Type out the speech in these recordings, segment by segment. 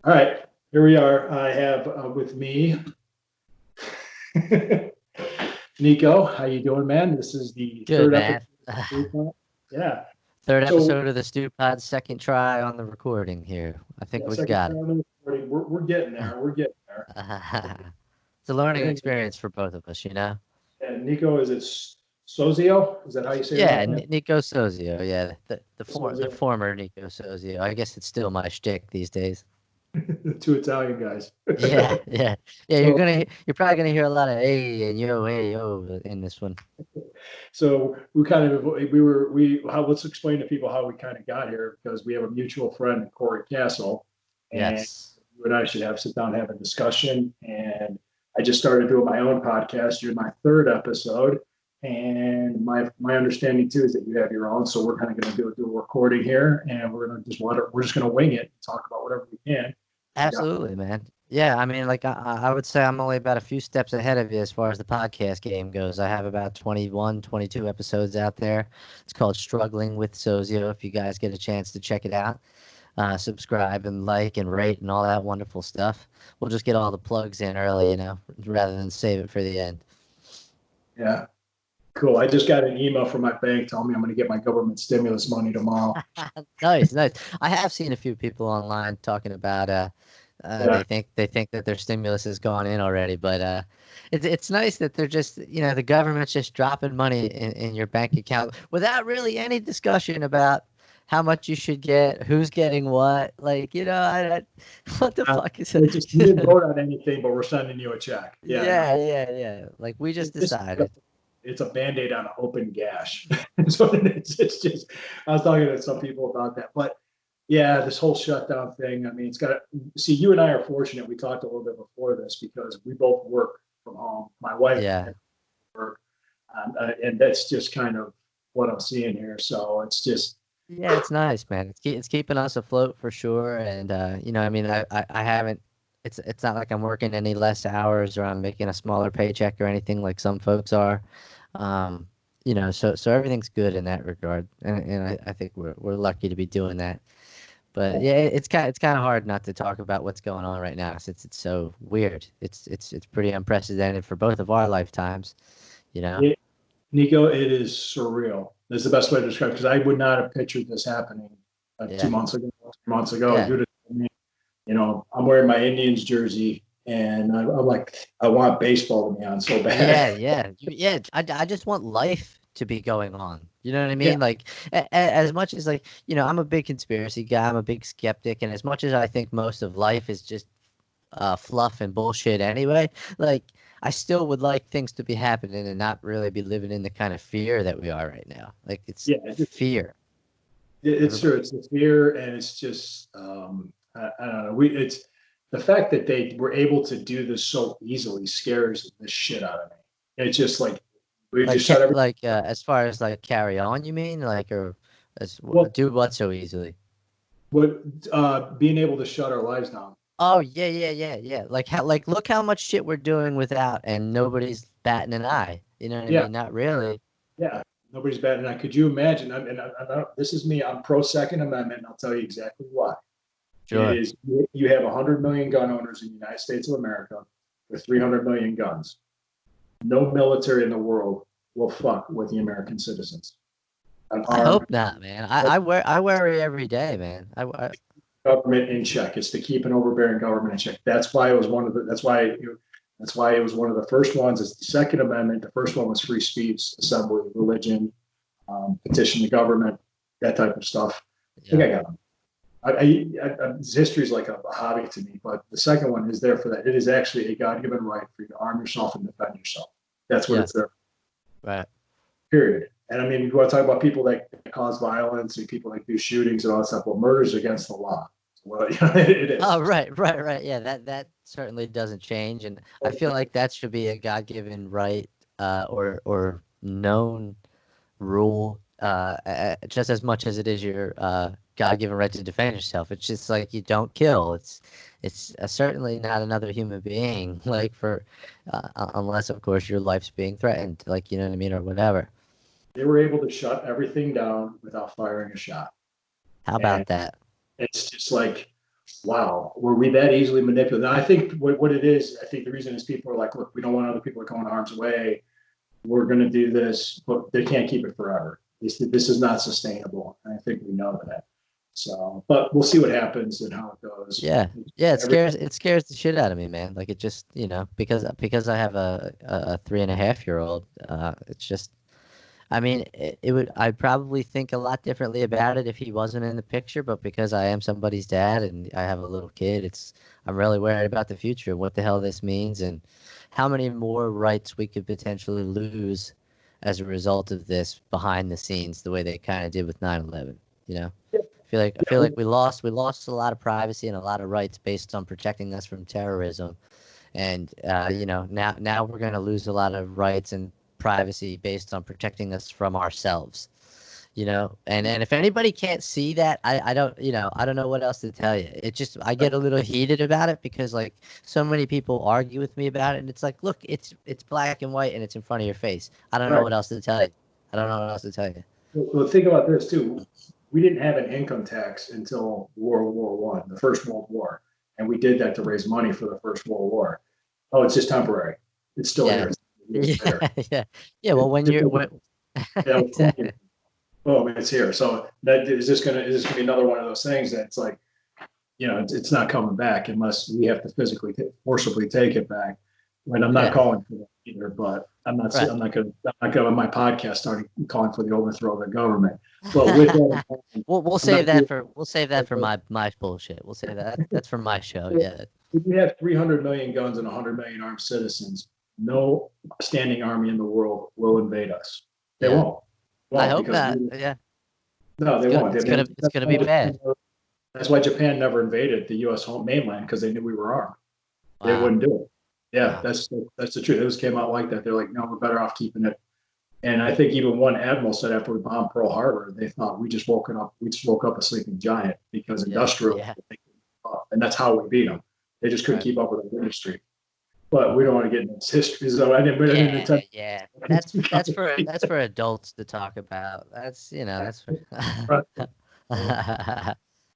All right, here we are. I have with me Nico. How you doing, man? This is the Good, third episode. man. Yeah. Third So episode of the Stew Pod, second try on the recording here. I think yeah, we've second got time it. on the recording. We're getting there. We're getting there. It's a learning I think. experience for both of us, you know? And Nico, is it Sozio? Is that how you say your Yeah, last name? Nico Sozio. Yeah, the Sozio. former Nico Sozio. I guess it's still my shtick these days. The two Italian guys. Yeah, yeah, yeah. So You're probably gonna hear a lot of hey yo in this one. so we let's explain to people how we kind of got here because we have a mutual friend, Corey Castle, and Yes. you and I should have sit down and have a discussion. And I just started doing my own podcast. You're my third episode, and my understanding too is that you have your own. So we're kind of going to do a recording here, and we're just going to wing it and talk about whatever we can. Yeah, Absolutely, man. Yeah, I mean, like I would say I'm only about a few steps ahead of you as far as the podcast game goes. I have about 21, 22 episodes out there. It's called Struggling with Sozio. If you guys get a chance to check it out, subscribe and like and rate and all that wonderful stuff. We'll just get all the plugs in early, rather than save it for the end. yeah, cool. I just got an email from my bank telling me I'm going to get my government stimulus money tomorrow. Nice, nice. I have seen a few people online talking about Yeah, they think that their stimulus has gone in already, but it's nice that they're just the government's just dropping money in your bank account without really any discussion about how much you should get, who's getting what. Like what the fuck is it's just, it? you didn't vote on anything, but we're sending you a check. Yeah, no, Yeah. Like we just this decided. it's a band-aid on an open gash. So it's just I was talking to some people about that. But yeah, this whole shutdown thing, I mean, it's got to see, you and I are fortunate. We talked a little bit before this because we both work from home. My wife Yeah. work, and that's just kind of what I'm seeing here. So it's just Yeah, it's nice, man. It's keeping us afloat for sure. And I mean, I haven't. It's not like I'm working any less hours or I'm making a smaller paycheck or anything like some folks are. Um, so everything's good in that regard, and I think we're lucky to be doing that. But yeah, it's kind of hard not to talk about what's going on right now since it's so weird. It's pretty unprecedented for both of our lifetimes, you know. it, Nico, it is surreal. That's the best way to describe it because I would not have pictured this happening two Yeah, months ago, 3 months ago. yeah. You'd have told me, I'm wearing my Indians jersey and I'm like, I want baseball to be on so Yeah, bad. yeah, yeah. I just want life to be going on. You know what I Yeah, mean? Like, as much as like, I'm a big conspiracy guy. I'm a big skeptic, and as much as I think most of life is just fluff and bullshit anyway, like, I still would like things to be happening and not really be living in the kind of fear that we are right now. Like, it's yeah, fear. it's Everybody. true. It's the fear, and it's just I don't know. It's the fact that they were able to do this so easily scares the shit out of me. It's just like we Like, just shut everything. as far as like carry on, you mean? Like, or Well, do what so easily? what being able to shut our lives down. Oh yeah. Like look how much shit we're doing without, and nobody's batting an eye. You know what I Yeah, mean? Not really. yeah. Nobody's bad. And could you imagine? This is me. I'm pro Second Amendment, and I'll tell you exactly why. It Sure. is you have 100 million gun owners in the United States of America with 300 million guns. No military in the world will fuck with the American citizens. An I armed hope not, man. I worry every day, man. government in check. It's to keep an overbearing government in check. That's why it was one of the. That's why it was one of the first ones. It's the Second Amendment. The first one was free speech, assembly, religion, petition the government, that type of stuff. I think Yeah. I got them. History is like a hobby to me, but the second one is there for that. It is actually a God-given right for you to arm yourself and defend yourself. That's what Yeah. it's there. Right. Period. And I mean, you want to talk about people that cause violence and people that do shootings and all that stuff. Well, murder is against the law. Well, it Oh, is. right. Yeah, that certainly doesn't change, and I feel like that should be a God-given right, or known rule, just as much as it is your God-given right to defend yourself. It's just like you don't kill. It's certainly not another human being, like unless of course your life's being threatened, like you know what I mean, or whatever. They were able to shut everything down without firing a shot. How And about that? it's just like, wow, were we that easily manipulated? I think what it is, I think the reason is people are like, look, we don't want other people to go in harm's way. We're going to do this, but they can't keep it forever. This is not sustainable. And I think we know that. So, but we'll see what happens and how it goes. Yeah. Yeah, it scares the shit out of me, man. Like it just, because I have a 3.5-year-old, it's just, I mean, I'd probably think a lot differently about it if he wasn't in the picture, but because I am somebody's dad and I have a little kid, I'm really worried about the future, what the hell this means, and how many more rights we could potentially lose as a result of this behind the scenes, the way they kind of did with 9/11. You know, I feel like we lost a lot of privacy and a lot of rights based on protecting us from terrorism, and now we're going to lose a lot of rights and privacy based on protecting us from ourselves. And if anybody can't see that, I don't know what else to tell you. It just, I get a little heated about it because like so many people argue with me about it, and it's like, look, it's black and white and it's in front of your face. I don't know what else to tell you. I don't know what else to tell you. Well, think about this too. We didn't have an income tax until World War One, the First World War, and we did that to raise money for the First World War. Oh, it's just temporary. It's still Yeah. here. Yeah. Well, exactly. Oh, it's here. So that is this gonna be another one of those things that's like, it's not coming back unless we have to physically forcibly take it back. And I'm not calling for that either, but I'm not Right. I'm not going on my podcast starting calling for the overthrow of the government. But with that, we'll save that for my bullshit. We'll save that. That's for my show. Yeah. if you have 300 million guns and 100 million armed citizens, no standing army in the world will invade us. They Yeah. won't. I hope not. Yeah. No, they won't. It's gonna be bad. That's why Japan never invaded the U.S. home mainland, because they knew we were armed. They Wow. wouldn't do it. Yeah, Wow. that's the truth. It just came out like that. They're like, no, we're better off keeping it. And I think even one admiral said after we bombed Pearl Harbor, they thought we just woke up a sleeping giant, because industrial, Yeah. and that's how we beat them. They just couldn't keep up with the industry. But we don't want to get into this history. So I didn't attempt. Yeah. That's for adults to talk about. That's for.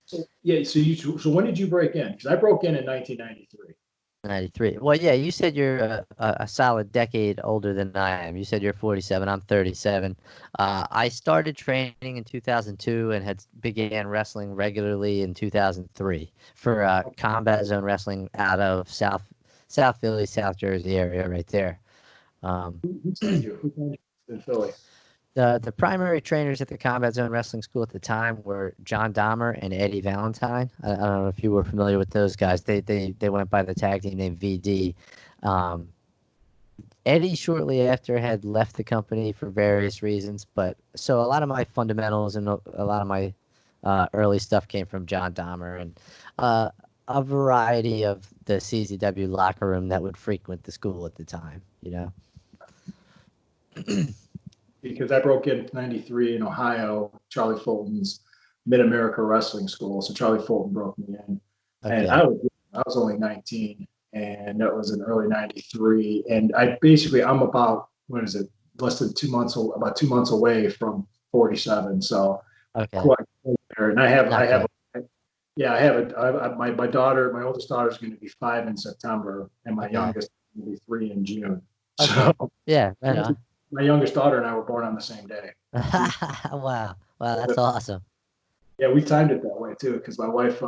So yeah, so when did you break in? Because I broke in 1993. 93. Well, yeah, you said you're a solid decade older than I am. You said you're 47. I'm 37. I started training in 2002 and had began wrestling regularly in 2003 for Combat Zone Wrestling out of South Philly, South Jersey area right there. Who trained you? Who trained you in Philly? The primary trainers at the Combat Zone Wrestling School at the time were John Dahmer and Eddie Valentine. I don't know if you were familiar with those guys. They went by the tag team name VD. Eddie shortly after had left the company for various reasons, but so a lot of my fundamentals and a lot of my early stuff came from John Dahmer and a variety of the CZW locker room that would frequent the school at the time, Because I broke in 93 in Ohio, Charlie Fulton's Mid-America Wrestling School. So Charlie Fulton broke me in. Okay. And I was only 19, and that was in early 93. And I'm about, less than 2 months, about 2 months away from 47. So quite there. And I have my daughter, my oldest daughter is going to be 5 in September, and my youngest is going to be 3 in June. Okay. So yeah, right on. My youngest daughter and I were born on the same day. Wow, that's awesome. Yeah, we timed it that way too, because my wife,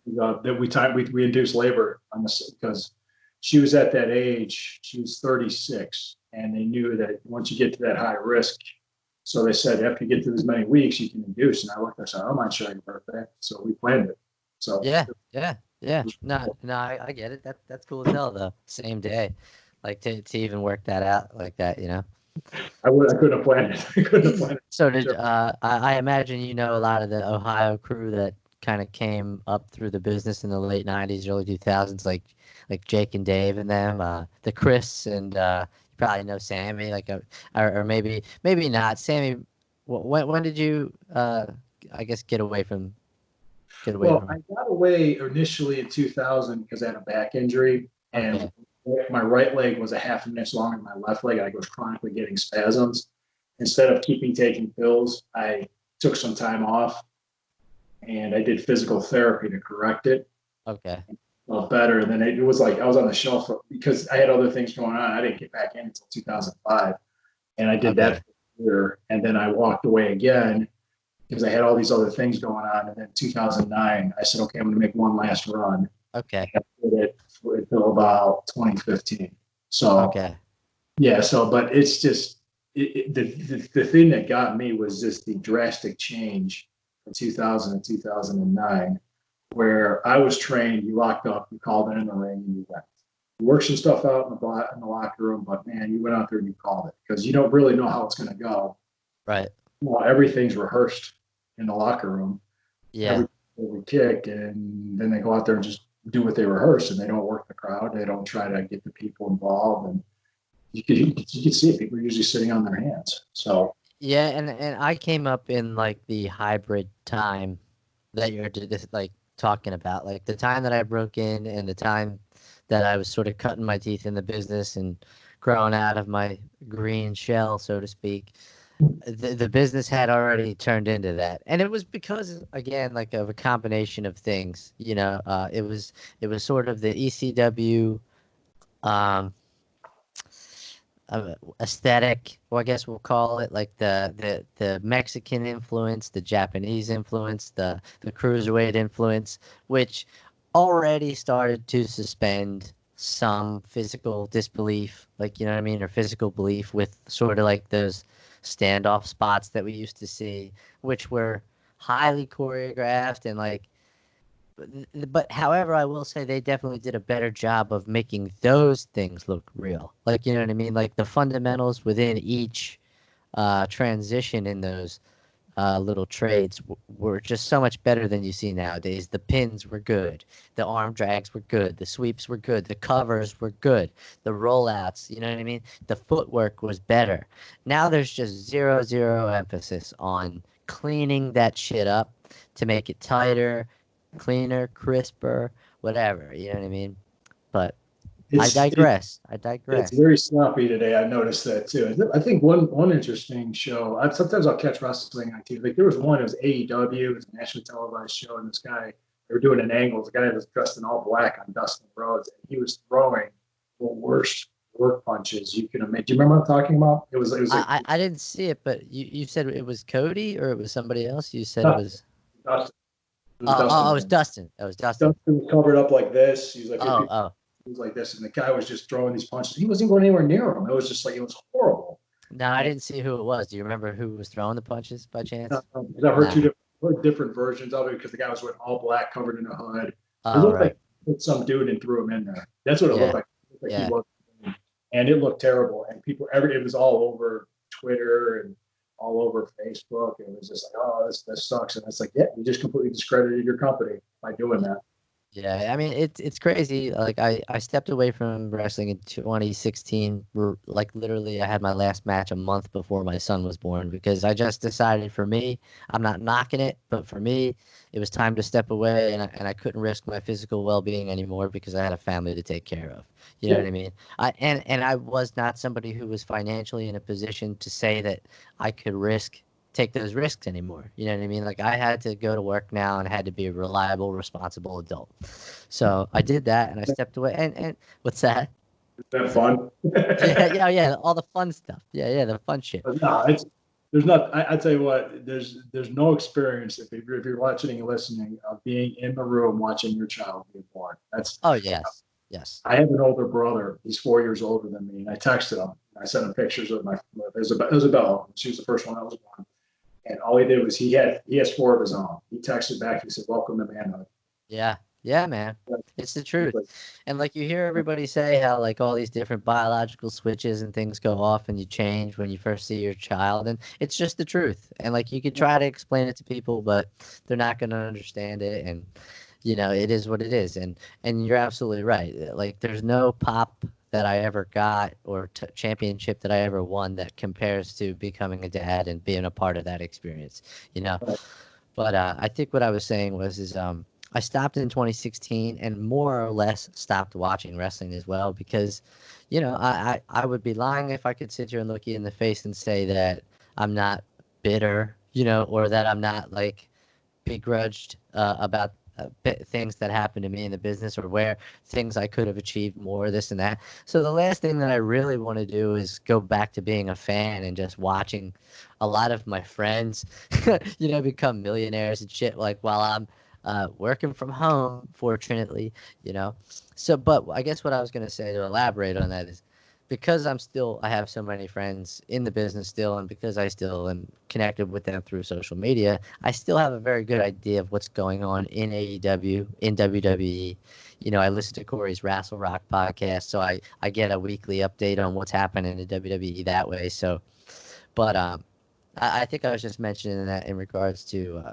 we induced labor on this because she was at that age. She was 36, and they knew that once you get to that high risk, so they said after you get to this many weeks, you can induce. And I looked, I said, I don't mind sharing your birthday, so we planned it. So yeah. No, I get it. That's cool as hell though. Same day. Like to even work that out like that, I couldn't have planned it. So did I imagine a lot of the Ohio crew that kind of came up through the business in the late 90s, early 2000s, like Jake and Dave and them, the Chris and you probably know Sammy, or maybe not. Sammy, when did you I guess get away from? I got away initially in 2000 because I had a back injury, and my right leg was a half an inch longer than my left leg. I was chronically getting spasms. Instead of taking pills, I took some time off, and I did physical therapy to correct it. Okay. Better. And then it was like I was on the shelf because I had other things going on. I didn't get back in until 2005, and I did that Okay. for a year, and then I walked away again because I had all these other things going on. And then 2009, I said, okay, I'm going to make one last run. Okay. And I did it until about 2015. So Okay. yeah, so but it's just the thing that got me was just the drastic change from 2000 and 2009, where I was trained. You locked up, you called it in the ring, and you went. You worked some stuff out in the locker room, but man, you went out there and you called it because you don't really know how it's going to go. Right. Well, everything's rehearsed in the locker room. Yeah. Every kick, and then they go out there and just do what they rehearse, and they don't work the crowd. They don't try to get the people involved, and you can see it. People are usually sitting on their hands. So Yeah, and I came up in like the hybrid time that you're just like talking about, like the time that I broke in and the time that I was sort of cutting my teeth in the business and growing out of my green shell, so to speak. The business had already turned into that, and it was because again, like of a combination of things. It was sort of the ECW. Um, Aesthetic, well, I guess we'll call it like the Mexican influence, the Japanese influence, the cruiserweight influence, which already started to suspend some physical disbelief, like you know what I mean, or physical belief with sort of like those standoff spots that we used to see, which were highly choreographed and like but however, I will say they definitely did a better job of making those things look real. Like, you know what I mean? Like the fundamentals within each transition in those little trades were just so much better than you see nowadays. The pins were good. The arm drags were good. The sweeps were good. The covers were good. The rollouts, you know what I mean? The footwork was better. Now there's just zero emphasis on cleaning that shit up to make it tighter, cleaner, crisper, whatever. You know what I mean? But I it's digress. I it's digress. very sloppy today. I noticed that too. I think one interesting show. Sometimes I'll catch wrestling on TV. Like there was one. It was AEW. It was a nationally televised show, and this guy they were doing an angle. The guy was dressed in all black on Dustin Rhodes, and he was throwing the worst work punches you can imagine. Do you remember what I'm talking about? It was like I didn't see it, but you said it was Cody or it was somebody else. You said it Dustin. was. Dustin. It was Oh, Dustin. it was Dustin. It was Dustin. Dustin was covered up like this. He's like, here, Oh, people. oh. He was like this, and the guy was just throwing these punches. He wasn't going anywhere near him. It was just like it was horrible. No, I didn't see who it was. Do you remember who was throwing the punches by chance? I've heard Nah. different versions of it because the guy was with all black covered in a hood. It Oh, looked right. like he put some dude and threw him in there. That's what it looked Yeah. like. It looked like he Yeah. was, and it looked terrible. And it was all over Twitter and all over Facebook. And it was just like, oh, this sucks. And it's like, yeah, you just completely discredited your company by doing that. Yeah, I mean it's crazy. Like I stepped away from wrestling in 2016. Like literally, I had my last match a month before my son was born because I just decided for me, I'm not knocking it, but for me, it was time to step away, and I couldn't risk my physical well-being anymore because I had a family to take care of. You know Yeah. what I mean? And I was not somebody who was financially in a position to say that I could take those risks anymore. You know what I mean? Like I had to go to work now and had to be a reliable, responsible adult. So I did that and I stepped away. And what's that? Is that fun? Yeah, yeah, yeah. All the fun stuff. Yeah, yeah, the fun shit. But no, there's not. I tell you what, there's no experience if you're watching and listening of being in the room watching your child be born. That's Oh yes, yes. I have an older brother. He's 4 years older than me, and I texted him. I sent him pictures of my Isabella. She was the first one that was born, and all he did was he has four of his own. He texted back. He said, "Welcome to manhood." Yeah, yeah, man. It's the He's truth. like, And like you hear everybody say how like all these different biological switches and things go off and you change when you first see your child, and it's just the truth. And like you could try to explain it to people, but they're not going to understand it. And it is what it is. And you're absolutely right. Like there's no pop that I ever got or championship that I ever won that compares to becoming a dad and being a part of that experience. You know. But I think what I was saying is I stopped in 2016 and more or less stopped watching wrestling as well because, I would be lying if I could sit here and look you in the face and say that I'm not bitter, or that I'm not like begrudged about things that happened to me in the business, or where things I could have achieved more, this and that. So the last thing that I really want to do is go back to being a fan and just watching a lot of my friends, become millionaires and shit, like while I'm working from home, fortunately, you know. So, but I guess what I was going to say to elaborate on that is, because I have so many friends in the business still, and because I still am connected with them through social media, I still have a very good idea of what's going on in AEW, in WWE. I listen to Corey's Wrestle Rock podcast, so I get a weekly update on what's happening in WWE that way. So, but I think I was just mentioning that in regards to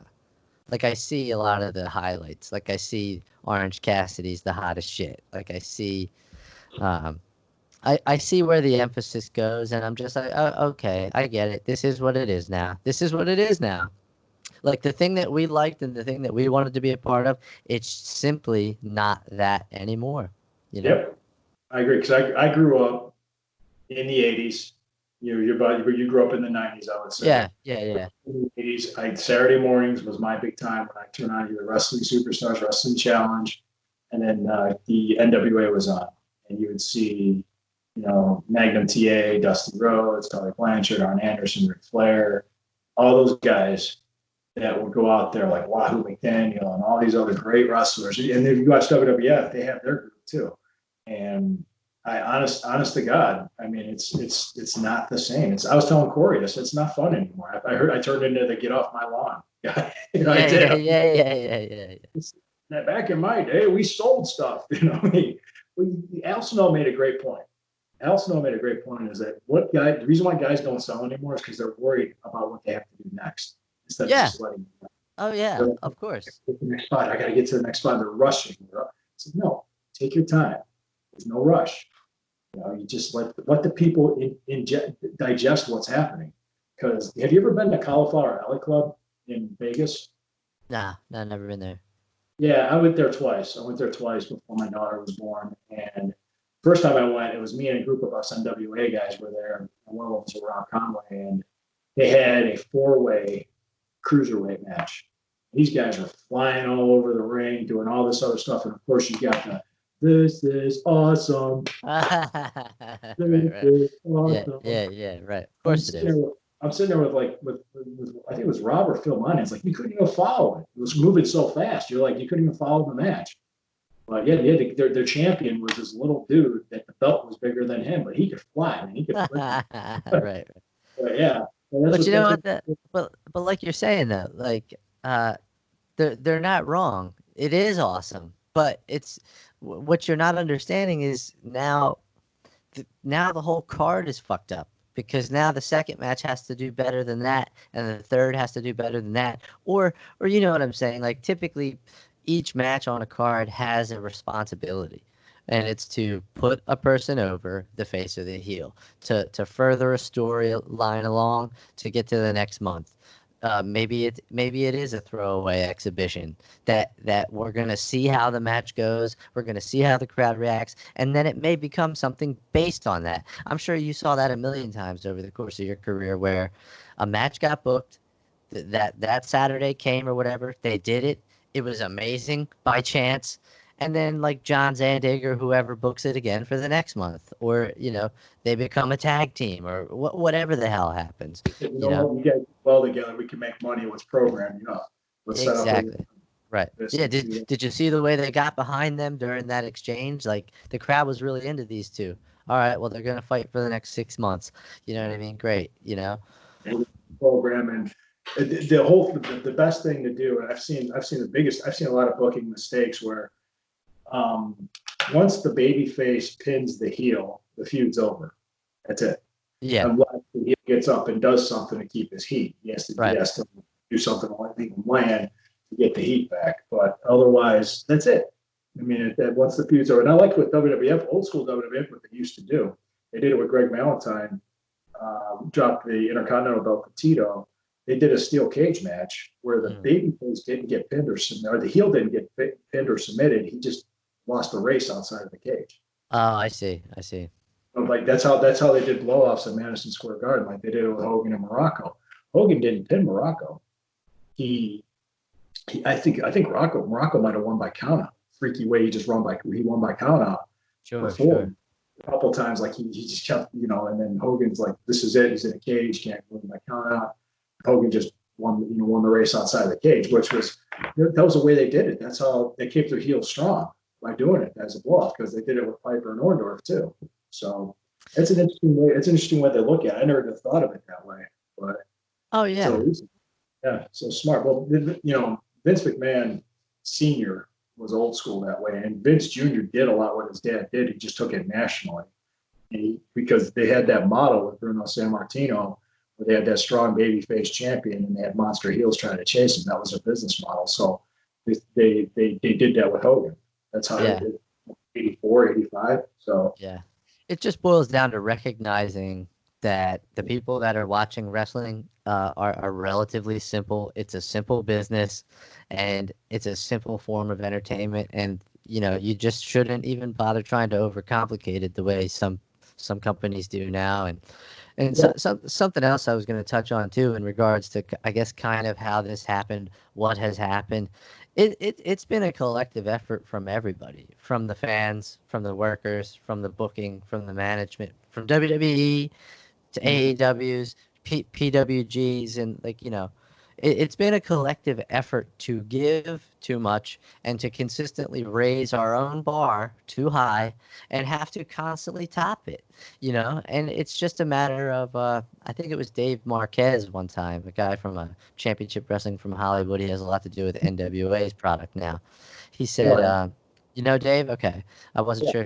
like, I see a lot of the highlights. Like, I see Orange Cassidy's the hottest shit. Like, um, I see where the emphasis goes, and I'm just like, oh, okay, I get it. This is what it is now. This is what it is now. Like, the thing that we liked and the thing that we wanted to be a part of, it's simply not that anymore. Yep, I agree, because I grew up in the 80s. You grew up in the 90s, I would say. Yeah. In the 80s, Saturday mornings was my big time when I turned on either Wrestling Superstars, Wrestling Challenge, and then the NWA was on. And you would see, Magnum TA, Dusty Rhodes, Tully Blanchard, Arn Anderson, Ric Flair, all those guys that would go out there like Wahoo McDaniel and all these other great wrestlers. And if you watch WWF, they have their group too. And honest to God, I mean, it's not the same. I was telling Corey this. It's not fun anymore. I turned into the get off my lawn. I did. Yeah. Back in my day, we sold stuff. Al Snow made a great point. Al Snow made a great point is that the reason why guys don't sell anymore is because they're worried about what they have to do next instead of just letting them. Oh yeah, of course. The next spot. I got to get to the next spot. They're rushing. I said, no, take your time. There's no rush. You just let the people digest what's happening. Because have you ever been to Cauliflower Alley Club in Vegas? Nah, never been there. Yeah, I went there twice. Before my daughter was born. And first time I went, it was me and a group of us NWA guys were there. And one of them was Rob Conway. And they had a 4-way cruiserweight match. These guys were flying all over the ring, doing all this other stuff. And of course, you got this is awesome. Right. Awesome. Yeah, right. Of course it is. I'm sitting there with I think it was Rob or Phil Money. It's like you couldn't even follow it. It was moving so fast. You're like, you couldn't even follow the match. But yeah, their champion was this little dude that the belt was bigger than him, but he could fly. I mean, he could flip. Right. But yeah. But you know what? But like you're saying though, like they're not wrong. It is awesome, but it's what you're not understanding is now the whole card is fucked up, because now the second match has to do better than that, and the third has to do better than that, or you know what I'm saying? Like, typically, each match on a card has a responsibility, and it's to put a person over, the face or the heel, to further a storyline along, to get to the next month. Maybe it is a throwaway exhibition that we're gonna see how the match goes, we're gonna see how the crowd reacts, and then it may become something based on that. I'm sure you saw that a million times over the course of your career, where a match got booked, that Saturday came or whatever, they did it, it was amazing by chance, and then like John Zandig or whoever books it again for the next month, or they become a tag team, or whatever the hell happens. We get well together, we can make money. Let's program. Let's exactly. Set up right. Yeah. Did you see the way they got behind them during that exchange? Like, the crowd was really into these two. All right, well, they're gonna fight for the next 6 months. You know what I mean? Great. Program, and the best thing to do. And I've seen a lot of booking mistakes where once the baby face pins the heel, the feud's over. That's it. Yeah. Unless the heel gets up and does something to keep his heat. He has to do something to leave him land to get the heat back. But otherwise, that's it. I mean, once the feud's over. And I like what WWF, old school WWF, what they used to do. They did it with Greg Valentine, dropped the Intercontinental belt to Tito. They did a steel cage match where the baby face didn't get pinned or submitted, or the heel didn't get pinned or submitted. He just lost the race outside of the cage. Oh, I see. Like that's how they did blow-offs at Madison Square Garden, like they did it with Hogan and Morocco. Hogan didn't pin Morocco. He I think Morocco might have won by count out. Freaky way he won by count out Sure, before. sure. A couple times, like he just kept, and then Hogan's like, this is it. He's in a cage, can't win by count out. Hogan just won the race outside of the cage, which was that was the way they did it. That's how they kept their heels strong by doing it as a bluff, because they did it with Piper and Orndorff too. So it's an interesting way. It's an interesting way they look at it. I never even thought of it that way, but Oh so yeah. yeah, so smart. Well, Vince McMahon Senior was old school that way, and Vince Jr. did a lot what his dad did. He just took it nationally, because they had that model with Bruno Sammartino, where they had that strong babyface champion, and they had monster heels trying to chase him. That was their business model. So they did that with Hogan. That's how they Yeah. did 84, 85. So Yeah. It just boils down to recognizing that the people that are watching wrestling are relatively simple. It's a simple business and it's a simple form of entertainment. And, you just shouldn't even bother trying to overcomplicate it the way some companies do now. And yeah, something else I was going to touch on too in regards to, I guess, kind of how this happened, what has happened. It's been a collective effort from everybody, from the fans, from the workers, from the booking, from the management, from WWE to AEWs, PWGs, and it's been a collective effort to give too much and to consistently raise our own bar too high and have to constantly top it, and it's just a matter of, I think it was Dave Marquez one time, a guy from Championship Wrestling from Hollywood. He has a lot to do with NWA's product now. He said, yeah. Dave, okay, I just wasn't sure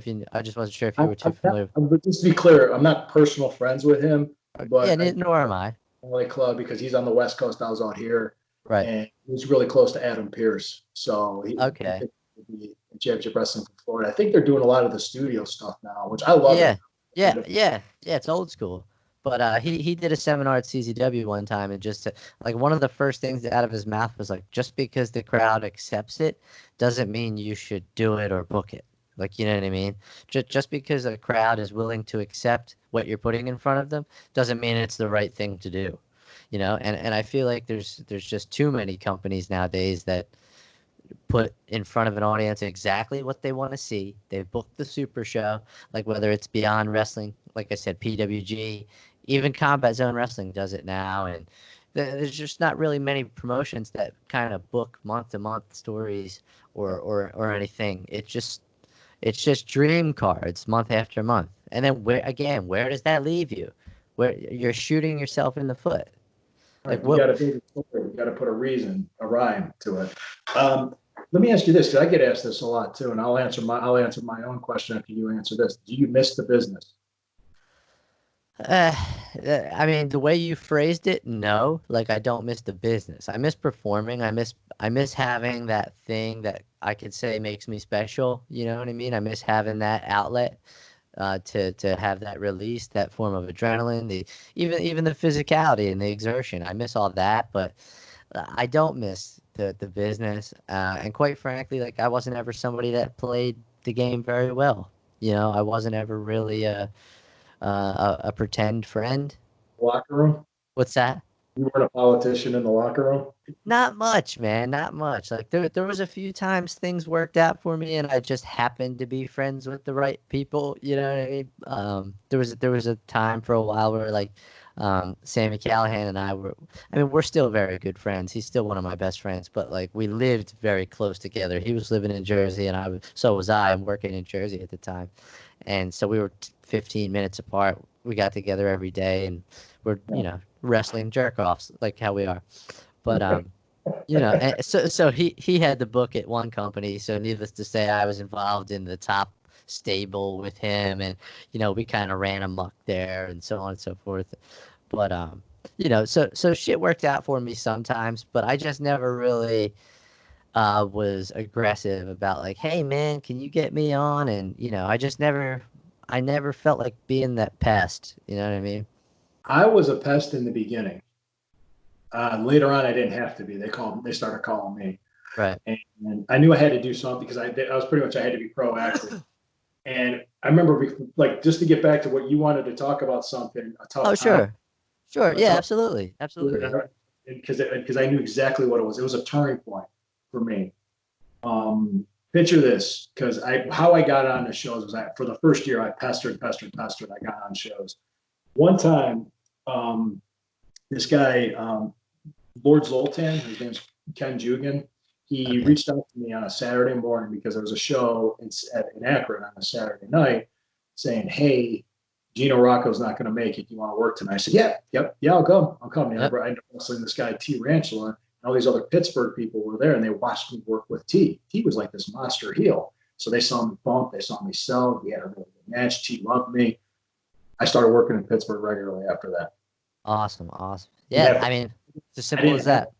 if you were too I'm not, familiar. but just to be clear, I'm not personal friends with him, Yeah, but I nor am I. LA Club because he's on the West Coast. I was out here, Right. and he's really close to Adam Pierce. So I Okay. think he'll be in Championship Wrestling from Florida. I think they're doing a lot of the studio stuff now, which I love it. Yeah, yeah. It's old school. But he did a seminar at CZW one time, and just like one of the first things out of his mouth was like, just because the crowd accepts it doesn't mean you should do it or book it. Like, you know what I mean? Just because a crowd is willing to accept what you're putting in front of them doesn't mean it's the right thing to do. And I feel like there's just too many companies nowadays that put in front of an audience exactly what they want to see. They've booked the super show, like whether it's Beyond Wrestling, like I said, PWG, even Combat Zone Wrestling does it now, and there's just not really many promotions that kind of book month to month stories or anything. It's just dream cards month after month, and then where does that leave you? Where you're shooting yourself in the foot. All Like right, you what? got to build a story. You got to put a reason, a rhyme to it. Let me ask you this, because I get asked this a lot too, and I'll answer my own question after you answer this. Do you miss the business? Uh, I mean, the way you phrased it, no. Like, I don't miss the business. I miss performing. I miss having that thing that I could say makes me special. You know what I mean? I miss having that outlet, to have that release, that form of adrenaline, even the physicality and the exertion. I miss all that, but I don't miss the business. And quite frankly, like I wasn't ever somebody that played the game very well. I wasn't ever really a pretend friend. Locker room? What's that? You weren't a politician in the locker room? Not much, man. Not much. Like there was a few times things worked out for me, and I just happened to be friends with the right people. You know what I mean? There was a time for a while where like, Sammy Callahan and I were. I mean, we're still very good friends. He's still one of my best friends, but like we lived very close together. He was living in Jersey, and so was I. I'm working in Jersey at the time, and so we were 15 minutes apart. We got together every day, and we're wrestling jerk offs like how we are. But and so he had the book at one company. So needless to say, I was involved in the top stable with him, and we kind of ran amok there, and so on and so forth. But so shit worked out for me sometimes, but I just never really was aggressive about like, hey man, can you get me on? And I never felt like being that pest. You know what I mean? I was a pest in the beginning. Later on, I didn't have to be. They started calling me, Right. and I knew I had to do something because I was pretty much I had to be proactive. And I remember, like, just to get back to what you wanted to talk about, something a Oh, tough time, sure. Sure. a Yeah, tough absolutely. Absolutely. because I knew exactly what it was. It was a turning point. for me. Picture this, because how I got on the shows was for the first year I pestered. I got on shows. One time, this guy, Lord Zoltan, his name's Ken Jugan, he reached out to me on a Saturday morning because there was a show in Akron on a Saturday night saying, "Hey, Gino Rocco's not going to make it. Do you want to work tonight?" I said, yeah, I'll come. Yep. I ended up wrestling this guy, T. Ranchula, and all these other Pittsburgh people were there, and they watched me work with T. T was like this monster heel. So they saw me bump, they saw me sell. We had a really good match. T loved me. I started working in Pittsburgh regularly after that. Awesome. Yeah, I mean, it's as simple as that.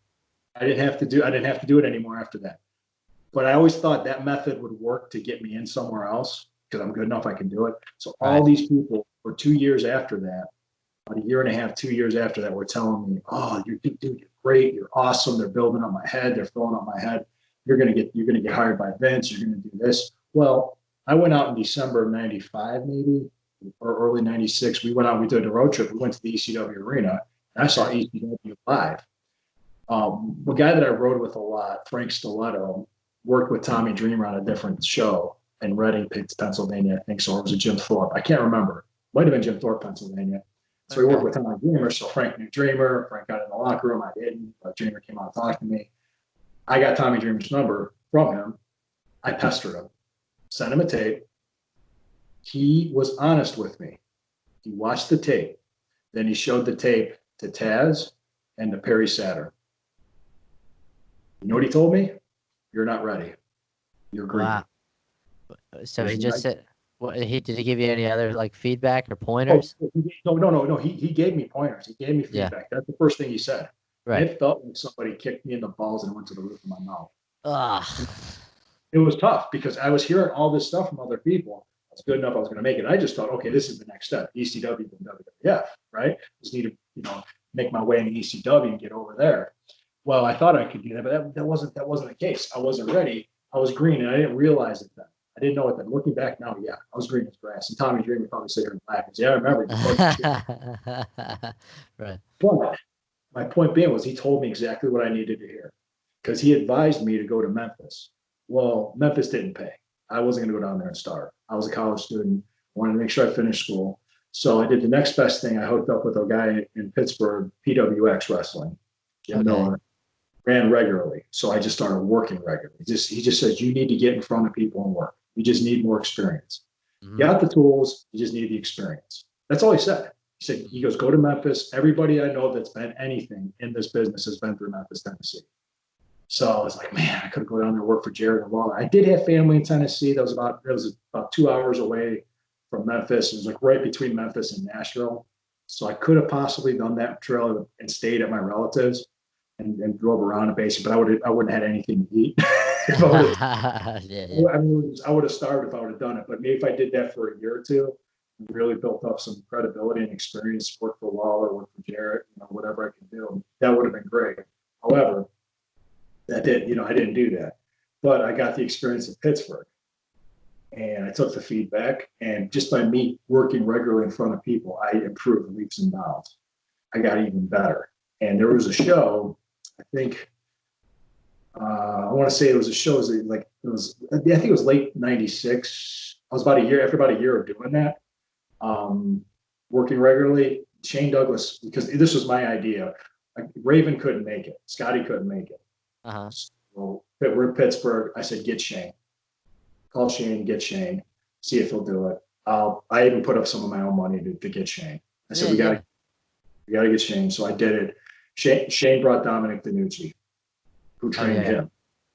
I didn't have to do it anymore after that. But I always thought that method would work to get me in somewhere else because I'm good enough, I can do it. So all these people for 2 years after that, about a year and a half, 2 years after that, were telling me, "Oh, you're great, you're awesome. They're building up my head, they're filling up my head. You're gonna get hired by Vince. You're gonna do this." Well, I went out in December of '95, maybe, or early '96. We went out, we did a road trip. We went to the ECW arena, and I saw ECW live. The guy that I rode with a lot, Frank Stiletto, worked with Tommy Dreamer on a different show in Reading, Pennsylvania, I think so. Or it was a Jim Thorpe. I can't remember. Might have been Jim Thorpe, Pennsylvania. So we worked with Tommy Dreamer. So Frank knew Dreamer. Frank got in the locker room. I didn't. But Dreamer came out and talked to me. I got Tommy Dreamer's number from him. I pestered him, sent him a tape. He was honest with me. He watched the tape. Then he showed the tape to Taz and to Perry Saturn. You know what he told me? "You're not ready. You're green." Wow. So he just said, did he give you any other like feedback or pointers? No. He gave me pointers. He gave me feedback. Yeah. That's the first thing he said. Right. And it felt like somebody kicked me in the balls and went to the roof of my mouth. Ugh. It was tough because I was hearing all this stuff from other people. I was good enough. I was going to make it. I just thought, okay, this is the next step. ECW and WWF, right? Just need to, make my way into ECW and get over there. Well, I thought I could do that, but that wasn't the case. I wasn't ready. I was green, and I didn't realize it then. I didn't know it then. Looking back now, yeah, I was green as grass. And Tommy Dreamer probably sit here and laugh and say, "I remember." Right. But my point being was he told me exactly what I needed to hear because he advised me to go to Memphis. Well, Memphis didn't pay. I wasn't going to go down there and start. I was a college student, wanted to make sure I finished school. So I did the next best thing. I hooked up with a guy in Pittsburgh, PWX Wrestling, Jim Miller. Ran regularly. So I just started working regularly. He just said, "You need to get in front of people and work. You just need more experience. You got the tools, you just need the experience." That's all he said. He goes, "Go to Memphis. Everybody I know that's been anything in this business has been through Memphis, Tennessee." So I was like, man, I could go down there and work for Jared and Lawler. I did have family in Tennessee. That was about 2 hours away from Memphis. It was like right between Memphis and Nashville. So I could have possibly done that trail and stayed at my relatives. And drove around a basic, but I wouldn't have had anything to eat. I would have starved if I would have done it. But maybe if I did that for a year or two, really built up some credibility and experience, worked for Lawler, worked for Jarrett, whatever I could do, that would have been great. However, I didn't do that. But I got the experience in Pittsburgh, and I took the feedback, and just by me working regularly in front of people, I improved leaps and bounds. I got even better. And there was a show. I think I want to say it was a show. I think it was late '96. I was after about a year of doing that, working regularly. Shane Douglas, because this was my idea. Raven couldn't make it. Scotty couldn't make it. So we're in Pittsburgh. I said, "Get Shane. Call Shane. Get Shane. See if he'll do it." I even put up some of my own money to get Shane. I said, "We got to get Shane." So I did it. Shane brought Dominic DeNucci, who trained him.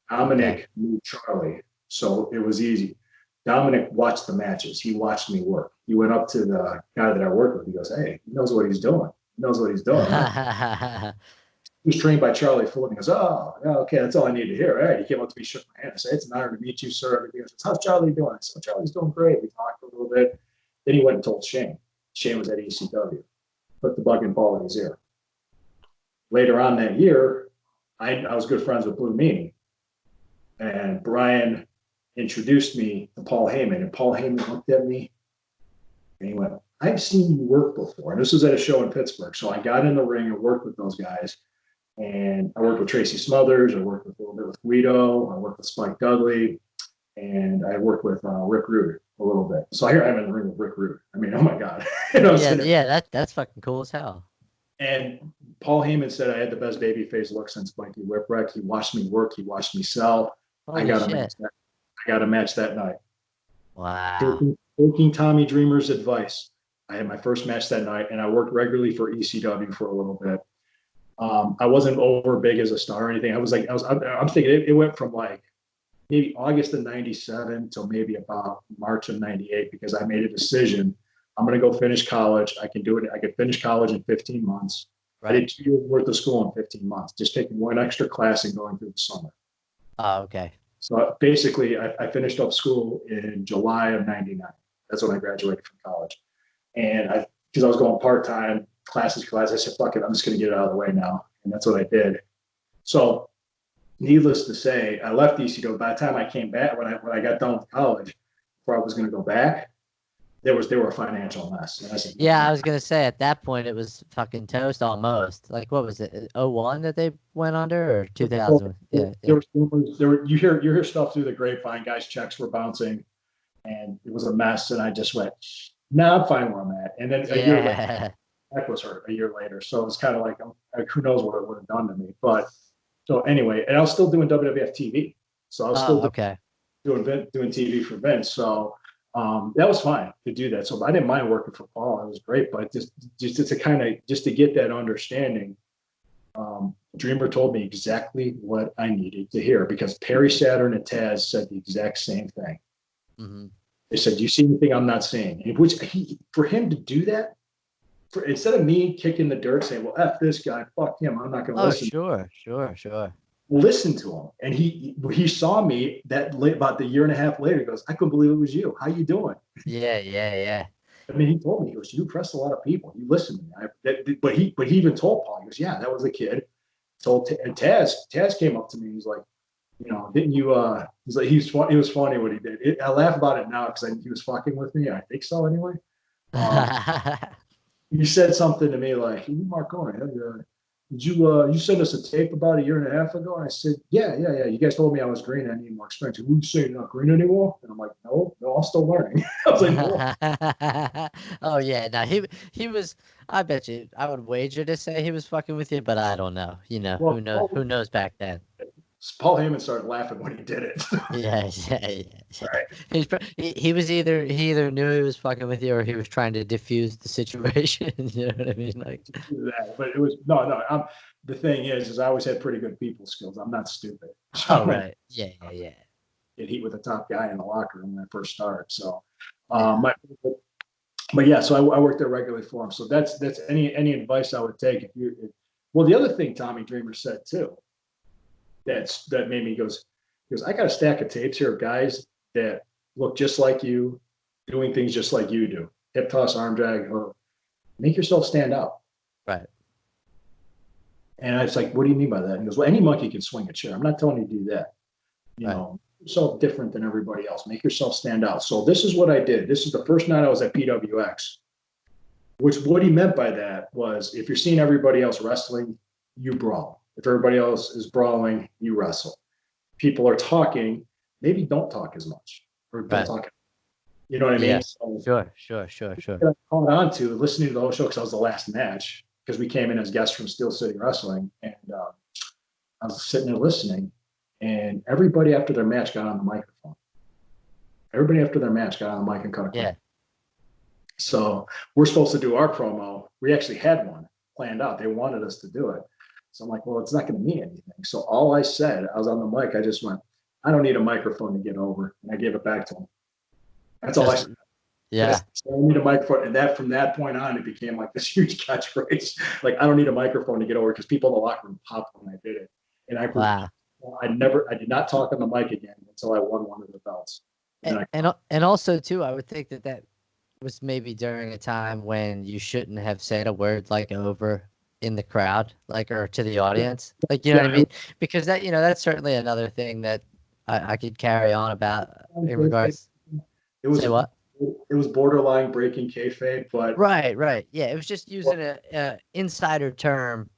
Dominic knew Charlie, so it was easy. Dominic watched the matches. He watched me work. He went up to the guy that I worked with. He goes, "Hey, he knows what he's doing. Huh?" He was trained by Charlie Fulton. He goes, "Oh, yeah, okay, that's all I need to hear." All right. He came up to me, shook my hand. I said, "It's an honor to meet you, sir." He goes, "How's Charlie doing?" I said, "Charlie's doing great." We talked a little bit. Then he went and told Shane. Shane was at ECW. Put the bug and ball in his ear. Later on that year, I was good friends with Blue Meanie. And Brian introduced me to Paul Heyman. And Paul Heyman looked at me and he went, "I've seen you work before." And this was at a show in Pittsburgh. So I got in the ring and worked with those guys. And I worked with Tracy Smothers. I worked with a little bit with Guido, I worked with Spike Dudley, and I worked with Rick Rude a little bit. So here I'm in the ring with Rick Rude. I mean, oh my God. That's fucking cool as hell. And Paul Heyman said I had the best babyface look since Mikey Whipwreck. He watched me work. He watched me sell. Holy I got a match that night. Wow. Taking Tommy Dreamer's advice, I had my first match that night, and I worked regularly for ECW for a little bit. I wasn't over big as a star or anything. I'm thinking it went from like maybe August of 97 till maybe about March of 98, because I made a decision. I'm going to go finish college. I can do it. I could finish college in 15 months. Right. I did 2 years worth of school in 15 months, just taking one extra class and going through the summer. Oh, okay. So basically, I finished up school in July of 99. That's when I graduated from college. And because I was going part-time, class, I said, fuck it, I'm just going to get it out of the way now. And that's what I did. So needless to say, I left ECW. By the time I came back, when I got done with college, before I was going to go back, they were a financial mess. And I said, I was going to say, at that point, it was fucking toast almost. Like, what was it, 01 that they went under, or 2000? There were rumors, you hear stuff through the grapevine, guys' checks were bouncing, and it was a mess. And I just went, I'm fine where I'm at. And then a year later, Beck was hurt a year later. So it's kind of like, who knows what it would have done to me. But so anyway, and I was still doing WWF TV. So I was still doing TV for Vince. So that was fine to do that. So I didn't mind working for Paul. It was great. But just to get that understanding, Dreamer told me exactly what I needed to hear, because Perry Saturn and Taz said the exact same thing. Mm-hmm. They said, "Do you see anything I'm not seeing?" And for him to do that, instead of me kicking the dirt saying, "Well, F this guy, fuck him, I'm not going to listen." Sure. Listen to him, and he saw me about the year and a half later. He goes, "I couldn't believe it was you. How you doing?" Yeah. I mean, he told me, he goes, "You impress a lot of people. You listen to me." But he even told Paul, he goes, "Yeah, that was the kid." And Taz came up to me. He's like, didn't you? He's like, it was funny what he did. I laugh about it now because he was fucking with me. I think so anyway. He said something to me like, "Hey, Marconi, did you send us a tape about a year and a half ago?" And I said, yeah. You guys told me I was green. I need more experience. Would you say you're not green anymore? And I'm like, no, I'm still learning. I was like, no. Oh yeah, no, he was. I bet you, I would wager to say he was fucking with you, but I don't know. Well, who knows back then. Paul Heyman started laughing when he did it. Yeah. Right. He either knew he was fucking with you, or he was trying to diffuse the situation. You know what I mean? Like that. But it was no. The thing is I always had pretty good people skills. I'm not stupid. Oh right. Yeah. Get heat with the top guy in the locker room when I first started. So, but yeah. So I worked there regularly for him. So that's any advice I would take. Well, the other thing Tommy Dreamer said too, that made me goes, I got a stack of tapes here of guys that look just like you, doing things just like you do. Hip toss, arm drag, or make yourself stand out. Right. And I was like, what do you mean by that? And he goes, well, any monkey can swing a chair. I'm not telling you to do that. You know, yourself different than everybody else. Make yourself stand out. So this is what I did. This is the first night I was at PWX, which what he meant by that was, if you're seeing everybody else wrestling, you brawl. If everybody else is brawling, you wrestle. People are talking, maybe don't talk as much, or don't talk. You know what I mean? Yes. So, sure. I caught on to listening to the whole show because I was the last match, because we came in as guests from Steel City Wrestling, and I was sitting there listening, and everybody after their match got on the microphone. Everybody after their match got on the mic and cut a clip. So we're supposed to do our promo. We actually had one planned out. They wanted us to do it. So I'm like, well, it's not going to mean anything. So all I said, I was on the mic, I just went, I don't need a microphone to get over. And I gave it back to him. That's all I said. Yeah. I don't need a microphone. And from that point on, it became like this huge catchphrase. Like, I don't need a microphone to get over, because people in the locker room popped when I did it. And I did not talk on the mic again until I won one of the belts. And also too, I would think that was maybe during a time when you shouldn't have said a word like over in the crowd, like, or to the audience, like, you know what I mean? Because that's certainly another thing that I could carry on about in regards. It was Say what? It was borderline breaking kayfabe, but right. Yeah, it was just using a insider term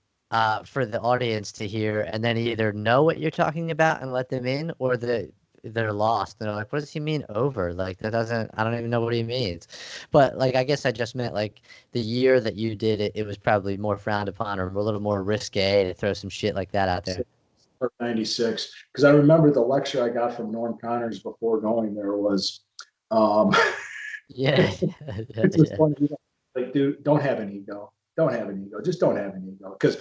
for the audience to hear, and then either know what you're talking about and let them in, or they're lost and they're like, what does he mean over? Like, that doesn't, I don't even know what he means. But like, I guess I just meant like the year that you did it, it was probably more frowned upon or a little more risque to throw some shit like that out there. 96. Because I remember the lecture I got from Norm Connors before going there was, um, Yeah, yeah, it's just yeah. funny. Like, dude, don't have an ego. Don't have an ego. Just don't have an ego. Because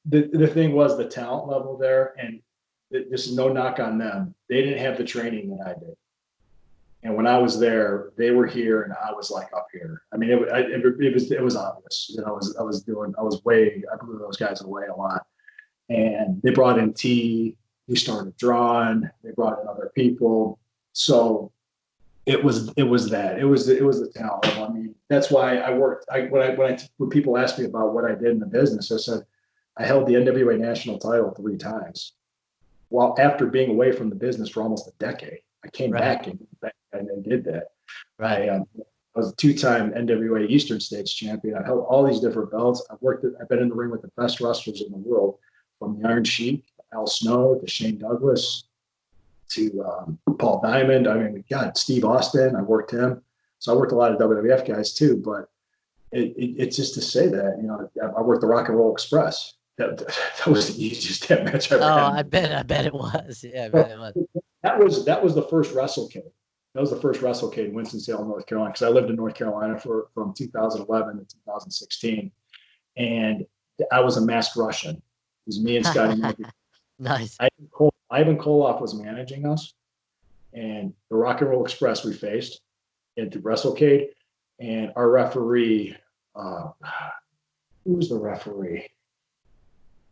the thing was the talent level there, and this is no knock on them. They didn't have the training that I did. And when I was there, they were here, and I was like up here. I mean, it was obvious. You know, I blew those guys away a lot. And they brought in T. We started drawing. They brought in other people. So it was the talent level. I mean, that's why I worked. When people ask me about what I did in the business, I said I held the NWA national title 3 times. While after being away from the business for almost a decade, I came Right, back and did that. right. I was a 2-time NWA Eastern States champion. I held all these different belts. I've been in the ring with the best wrestlers in the world, from the Iron Sheik, Al Snow, to Shane Douglas, to Paul Diamond. I mean, God, Steve Austin. I worked him. So I worked a lot of WWF guys too. But it's just to say that, you know, I worked the Rock and Roll Express. That was the easiest damn match I ever Oh, had. I bet it was. Yeah, I bet it was. That was the first WrestleCade. That was the first WrestleCade in Winston-Salem, North Carolina, because I lived in North Carolina from 2011 to 2016, and I was a masked Russian. It was me and Scotty Murphy. Nice. Ivan Koloff was managing us, and the Rock and Roll Express we faced into WrestleCade, and our referee, who was the referee?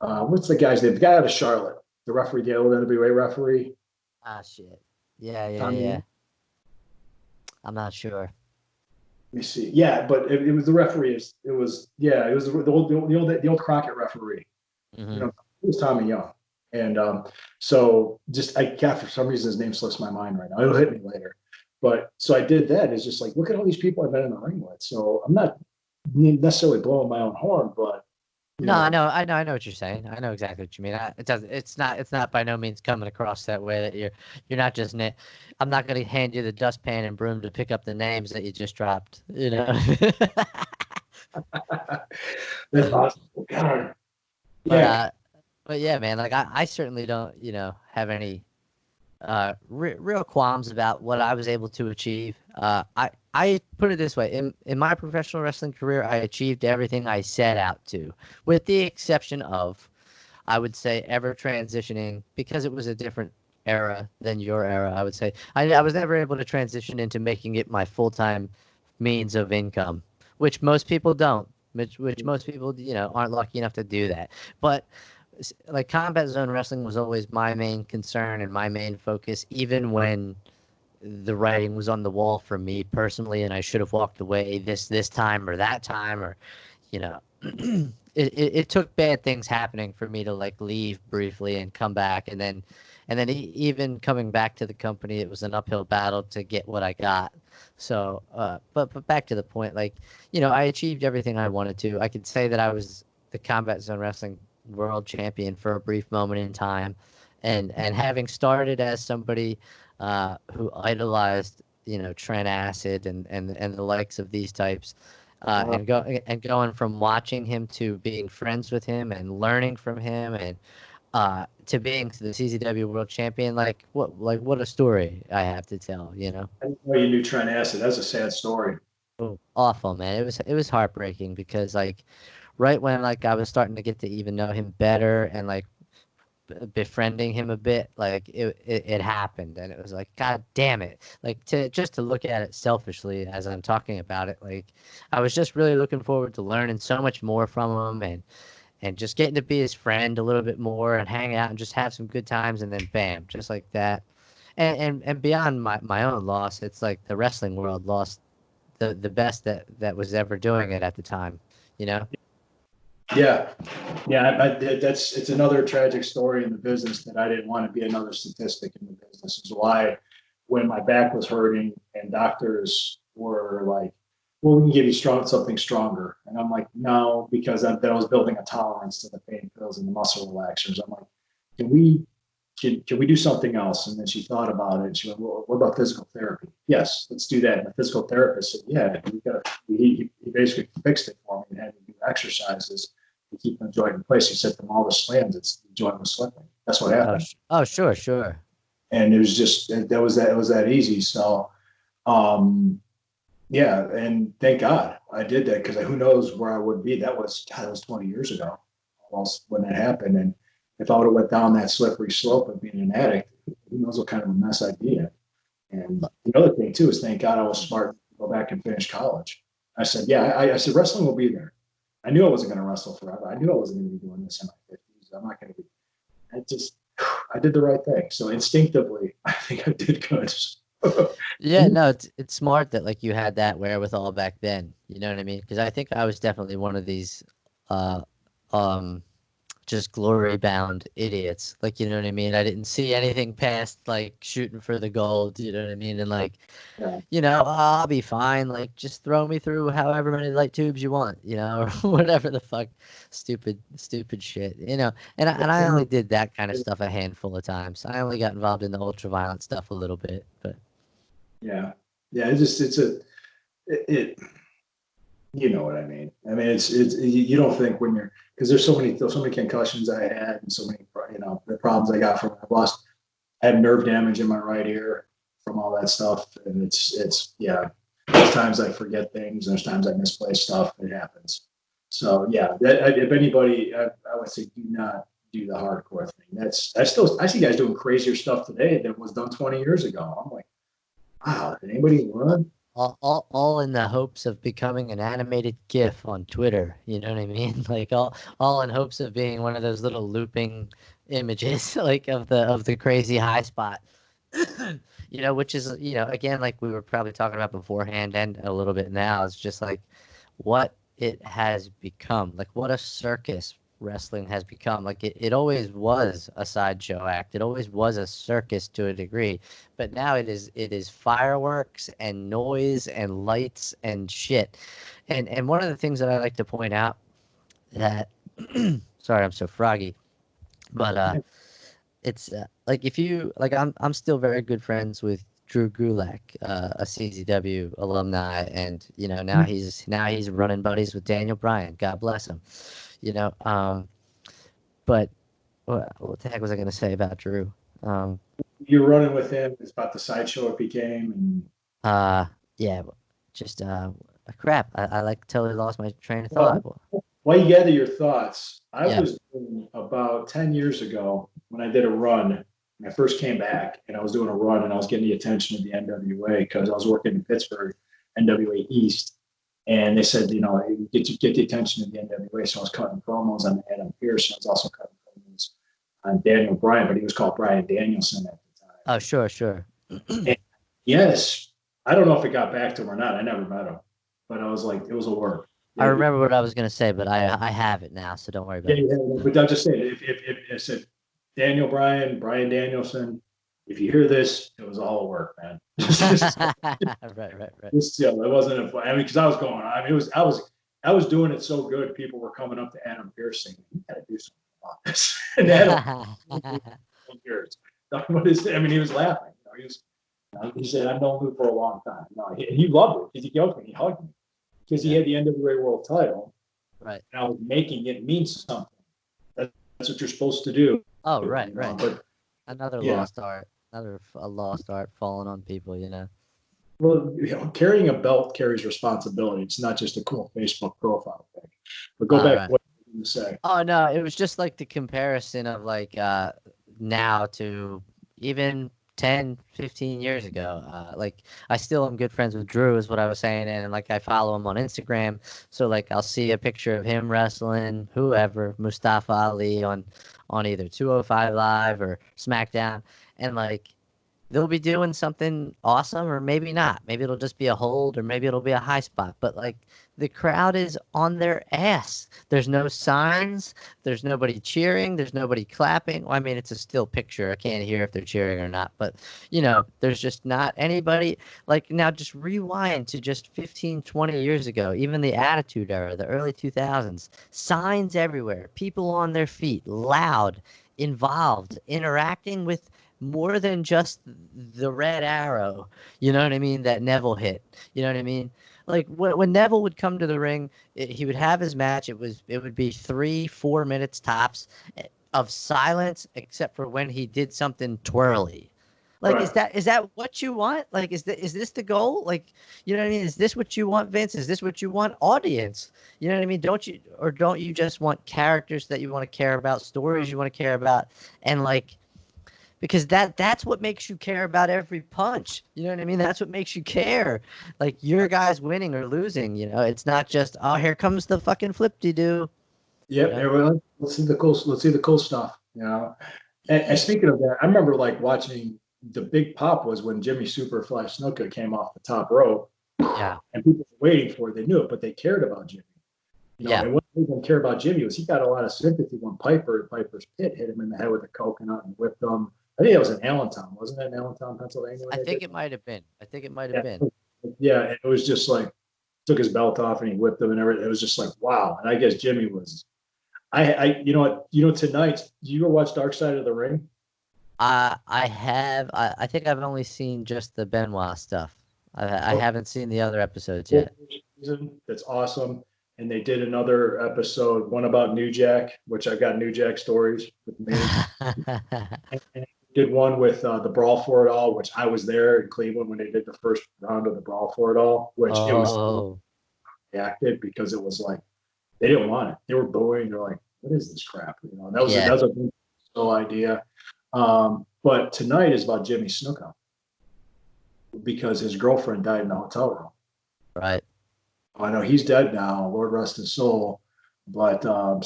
What's the guy's name? The guy out of Charlotte, the referee, the old NWA referee. Ah, shit. Yeah, yeah, Tommy, yeah. let I'm not sure. me see. Yeah, but it was the referee. It was the old Crockett referee. You Hmm. know, it was Tommy Young. And so just I can't, for some reason his name slips my mind right now. It'll hit me later. But so I did that. It's just like, look at all these people I've been in the ring with. So I'm not necessarily blowing my own horn, but you No, know, I know what you're saying. I know exactly what you mean. It does. It's not by no means coming across that way that you're not just. I'm not going to hand you the dustpan and broom to pick up the names that you just dropped. You know. that's awesome. God. but Yeah. uh, but yeah, man. Like I certainly don't, have any real qualms about what I was able to achieve. I put it this way: in my professional wrestling career, I achieved everything I set out to, with the exception of, I would say, ever transitioning, because it was a different era than your era. I would say I was never able to transition into making it my full time means of income, which most people don't. Which most people, aren't lucky enough to do that. But like, combat zone wrestling was always my main concern and my main focus, even when the writing was on the wall for me personally, and I should have walked away this time or that time, or you know, it took bad things happening for me to like leave briefly and come back, and then even coming back to the company, it was an uphill battle to get what I got. So, but back to the point, like, I achieved everything I wanted to. I could say that I was the Combat Zone Wrestling world champion for a brief moment in time, and having started as somebody who idolized, Trent Acid and the likes of these types, Uh, and going from watching him to being friends with him and learning from him, and to being the CZW world champion. What a story I have to tell, I didn't know you knew Trent Acid. That's a sad story. Oh, awful, man. It was heartbreaking, because like right when like I was starting to get to even know him better and like befriending him a bit, like it happened, and it was like, god damn it. Like, to look at it selfishly as I'm talking about it, like I was just really looking forward to learning so much more from him, and just getting to be his friend a little bit more and hang out and just have some good times, and then bam, just like that. And beyond my own loss, it's like the wrestling world lost the best that was ever doing it at the time, you know? Yeah, yeah. It's another tragic story in the business that I didn't want to be another statistic in the business. Is why when my back was hurting and doctors were like, well, we can give you something stronger. And I'm like, no, because then I was building a tolerance to the pain pills and the muscle relaxers. I'm like, can we can we do something else? And then she thought about it. She went, well, what about physical therapy? Yes, let's do that. And the physical therapist said, yeah, he basically fixed it for me and had me do exercises to keep the joint in place. He said from all the slams, the joint was slipping. That's what Oh, happened. sure, sure. And it was just, it was that easy. So, um, yeah, and thank God I did that because who knows where I would be. That was 20 years ago almost when that happened. And if I would have went down that slippery slope of being an addict, who knows what kind of a mess I'd be in. And the other thing too is thank God I was smart to go back and finish college. I said, yeah, I said wrestling will be there. I knew I wasn't going to wrestle forever. I knew I wasn't going to be doing this in my 50s. I'm not going to be. I just, I did the right thing. So instinctively, I think I did good. Yeah, no, it's smart that like you had that wherewithal back then. You know what I mean? Because I think I was definitely one of these, uh, um, just glory bound idiots. Like, you know what I mean? I didn't see anything past like shooting for the gold. You know what I mean? And like, Yeah. I'll be fine. Like, just throw me through however many light tubes you want. Or whatever the fuck, stupid shit. And I only did that kind of stuff a handful of times. I only got involved in the ultra violent stuff a little bit, but. Yeah. Yeah. It you know what I mean. I mean, you don't think when you're because there's so many concussions I had and so many the problems I got from I had nerve damage in my right ear from all that stuff, and it's yeah. There's times I forget things. There's times I misplace stuff. It happens. So yeah, if anybody, I would say do not do the hardcore thing. I see guys doing crazier stuff today than was done 20 years ago. I'm like, wow, did anybody learn? All in the hopes of becoming an animated GIF on Twitter. You know what I mean? Like all in hopes of being one of those little looping images, like of the crazy high spot. Which is again like we were probably talking about beforehand and a little bit now. It's just like what it has become, like what a circus wrestling has become. Like it always was a sideshow act. It always was a circus to a degree, but now it is fireworks and noise and lights and shit. And one of the things that I like to point out that sorry, I'm so froggy, but it's like if you like I'm still very good friends with Drew Gulak, a CZW alumni, and now he's running buddies with Daniel Bryan. God bless him. You know, but what the heck was I gonna say about Drew? Um, You're running with him. It's about the sideshow it became, and uh, yeah, just crap. I like totally lost my train of well, thought. while you gather your thoughts, I Yeah. was doing about 10 years ago when I did a run. When I first came back, and I was doing a run, and I was getting the attention of the NWA because I was working in Pittsburgh, NWA East, and they said, get the attention of the NWA. So I was cutting promos on Adam Pearce, and I was also cutting promos on Daniel Bryan, but he was called Brian Danielson at the time. Oh, sure, sure. And yes, I don't know if it got back to him or not. I never met him, but I was like, it was a work. I Yeah, remember what I was gonna say, but I have it now, so don't worry about it. yeah, but I'm just saying, if I said Daniel Bryan, Brian Danielson, if you hear this, it was all work, man. Right. It wasn't a, I mean, because I was going, I mean, I was doing it so good. People were coming up to Adam Pearce saying, "You got to do something about this." And Adam Pearce, what is? I mean, he was laughing. He said, "I've known Lou for a long time." No, he loved it because he hugged me. He hugged me because he had the NWA World Title, Right. and I was making it mean something. That's what you're supposed to do. Oh, right. But Another yeah, lost art. A lost art falling on people. well, carrying a belt carries responsibility. It's not just a cool Facebook profile thing. But go All back to right. what you were going to say. Oh no, it was just like the comparison of like now to even 10, 15 years ago. Like I still am good friends with Drew is what I was saying, and like I follow him on Instagram. So like I'll see a picture of him wrestling whoever, Mustafa Ali on either 205 Live or SmackDown, and like they'll be doing something awesome, or maybe not. Maybe it'll just be a hold, or maybe it'll be a high spot. But like the crowd is on their ass. There's no signs. There's nobody cheering. There's nobody clapping. Well, I mean, it's a still picture. I can't hear if they're cheering or not. But there's just not anybody. Like now, just rewind to just 15, 20 years ago, even the Attitude Era, the early 2000s. Signs everywhere. People on their feet, loud, involved, interacting with more than just the red arrow, you know what I mean, that Neville hit. You know what I mean? Like when Neville would come to the ring, he would have his match. It would be 3-4 minutes tops of silence, except for when he did something twirly. Like, Right. is that what you want? Like, is this the goal? Like, you know what I mean? Is this what you want, Vince? Is this what you want, audience? You know what I mean? Don't you just want characters that you want to care about, stories you want to care about, and like, because that's what makes you care about every punch. You know what I mean? That's what makes you care. Like your guy's winning or losing. It's not just, oh, here comes the fucking flip-de-doo. Yep. Everyone, let's see the cool. Let's see the cool stuff. And speaking of that, I remember like watching the big pop was when Jimmy Superfly Snuka came off the top rope, Yeah, and people were waiting for it. They knew it, but they cared about Jimmy. yeah. And what made them care about Jimmy was he got a lot of sympathy when Piper's Pit hit him in the head with a coconut and whipped him. I think it was in Allentown, wasn't that in Allentown, Pennsylvania? I When they think did it might have been. I think it might have that? been. Yeah, and it was just like took his belt off and he whipped him and everything. It was just like wow. And I guess Jimmy was. You know what? Tonight. Do you ever watch Dark Side of the Ring? I have. I think I've only seen just the Benoit stuff. I haven't seen the other episodes yet. That's awesome. And they did another episode, one about New Jack, which I've got New Jack stories with me. And did one with the Brawl for It All, which I was there in Cleveland when they did the first round of the Brawl for It All, which it was Oh, reacted because it was like they didn't want it. They were booing. They're like, "What is this crap?" That was yeah, a whole idea. But tonight is about Jimmy Snuka because his girlfriend died in the hotel room. right. I know he's dead now, Lord rest his soul. But I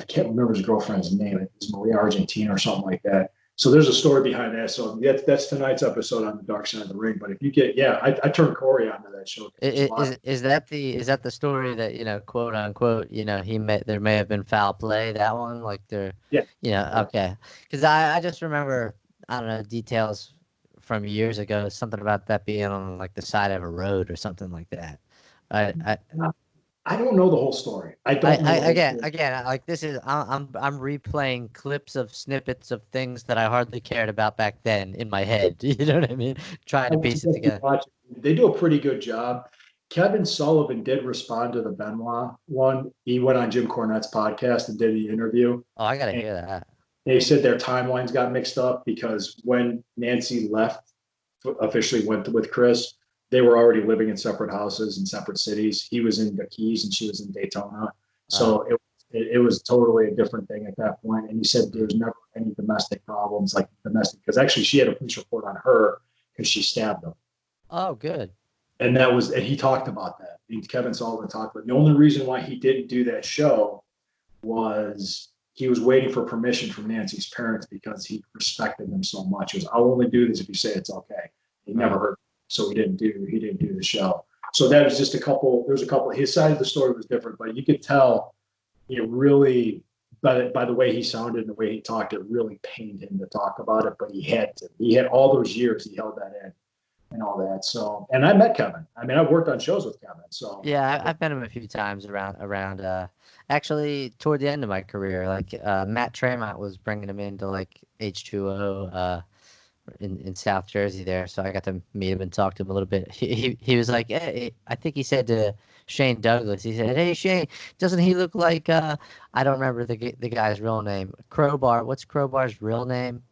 can't remember his girlfriend's name. It's Maria Argentina or something like that. So there's a story behind that. So that's tonight's episode on the Dark Side of the Ring. But if you get, I turned Corey onto that show. Is that the story that quote unquote there may have been foul play, that one, like there, Yeah. okay, because I just remember, I don't know, details from years ago, something about that being on like the side of a road or something like that. I I don't know the whole story. I I, don't know I the whole again, story. again, like this is I'm replaying clips of snippets of things that I hardly cared about back then in my head. You know what I mean? Trying to piece it together. They do a pretty good job. Kevin Sullivan did respond to the Benoit one. He went on Jim Cornette's podcast and did the interview. Oh, I gotta And hear that. they said their timelines got mixed up because when Nancy left, officially went with Chris, they were already living in separate houses in separate cities. He was in the Keys and she was in Daytona. Oh, So it was totally a different thing at that point. And he said there's never any domestic problems like domestic, because actually she had a police report on her because she stabbed him. oh, good. And he talked about that. Kevin Sullivan talked about it. The only reason why he didn't do that show was he was waiting for permission from Nancy's parents because he respected them so much. He was, I'll only do this if you say it's okay. He never heard, so he didn't do the show. So that was just a couple. There's a couple. His side of the story was different, but you could tell it really, by the way he sounded and the way he talked, it really pained him to talk about it. But he had to. He had all those years. He held that in and all that. So, and I met Kevin. I mean, I've worked on shows with Kevin. So Yeah, I've met him a few times around actually toward the end of my career. Like Matt Tremont was bringing him into like H2O in South Jersey there, so I got to meet him and talk to him a little bit. He was like, hey, I think he said to Shane Douglas, he said, "Hey Shane, doesn't he look like I don't remember the guy's real name. Crowbar. What's Crowbar's real name?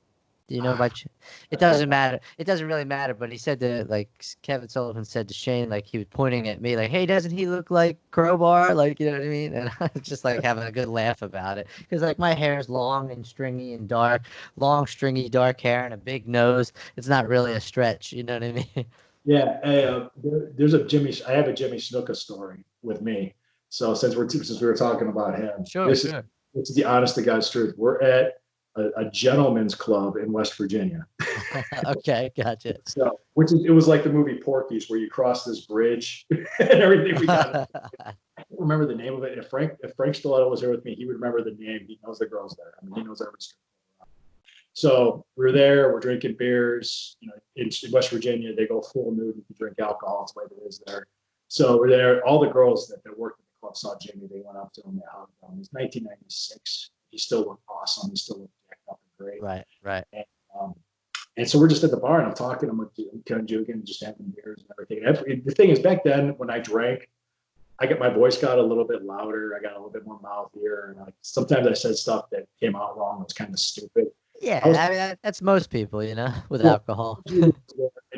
Do you know about? It doesn't matter. It doesn't really matter. But he said to Kevin Sullivan said to Shane, like he was pointing at me like, "Hey, doesn't he look like Crowbar?" Like, you know what I mean? And I was just like having a good laugh about it because like my hair is long and stringy and dark, long stringy dark hair and a big nose. It's not really a stretch. You know what I mean? Yeah, there's a Jimmy. I have a Jimmy Snuka story with me. So since we were talking about him, Sure, sure. this is the honest to God's truth. We're at a gentleman's club in West Virginia, Okay, gotcha. So, it was like the movie Porky's, where you cross this bridge and everything. We got. I don't remember the name of it. If Frank Stiletto was there with me, he would remember the name. He knows the girls there. I mean, he knows every street. So we're there. We're drinking beers. In West Virginia, they go full nude. You can drink alcohol. It's the way it is there. So we're there. All the girls that worked at the club saw Jimmy. They went up to him. They hugged him. It's 1996. He still looked awesome. He still looked jacked up and great. Right. Um, and so we're just at the bar, and I'm talking. I'm with Ken Jugan, just having beers and everything. And the thing is, back then when I drank, my voice got a little bit louder. I got a little bit more mouthier, and sometimes I said stuff that came out wrong. It was kind of stupid. Yeah, I mean that's most people, with alcohol. And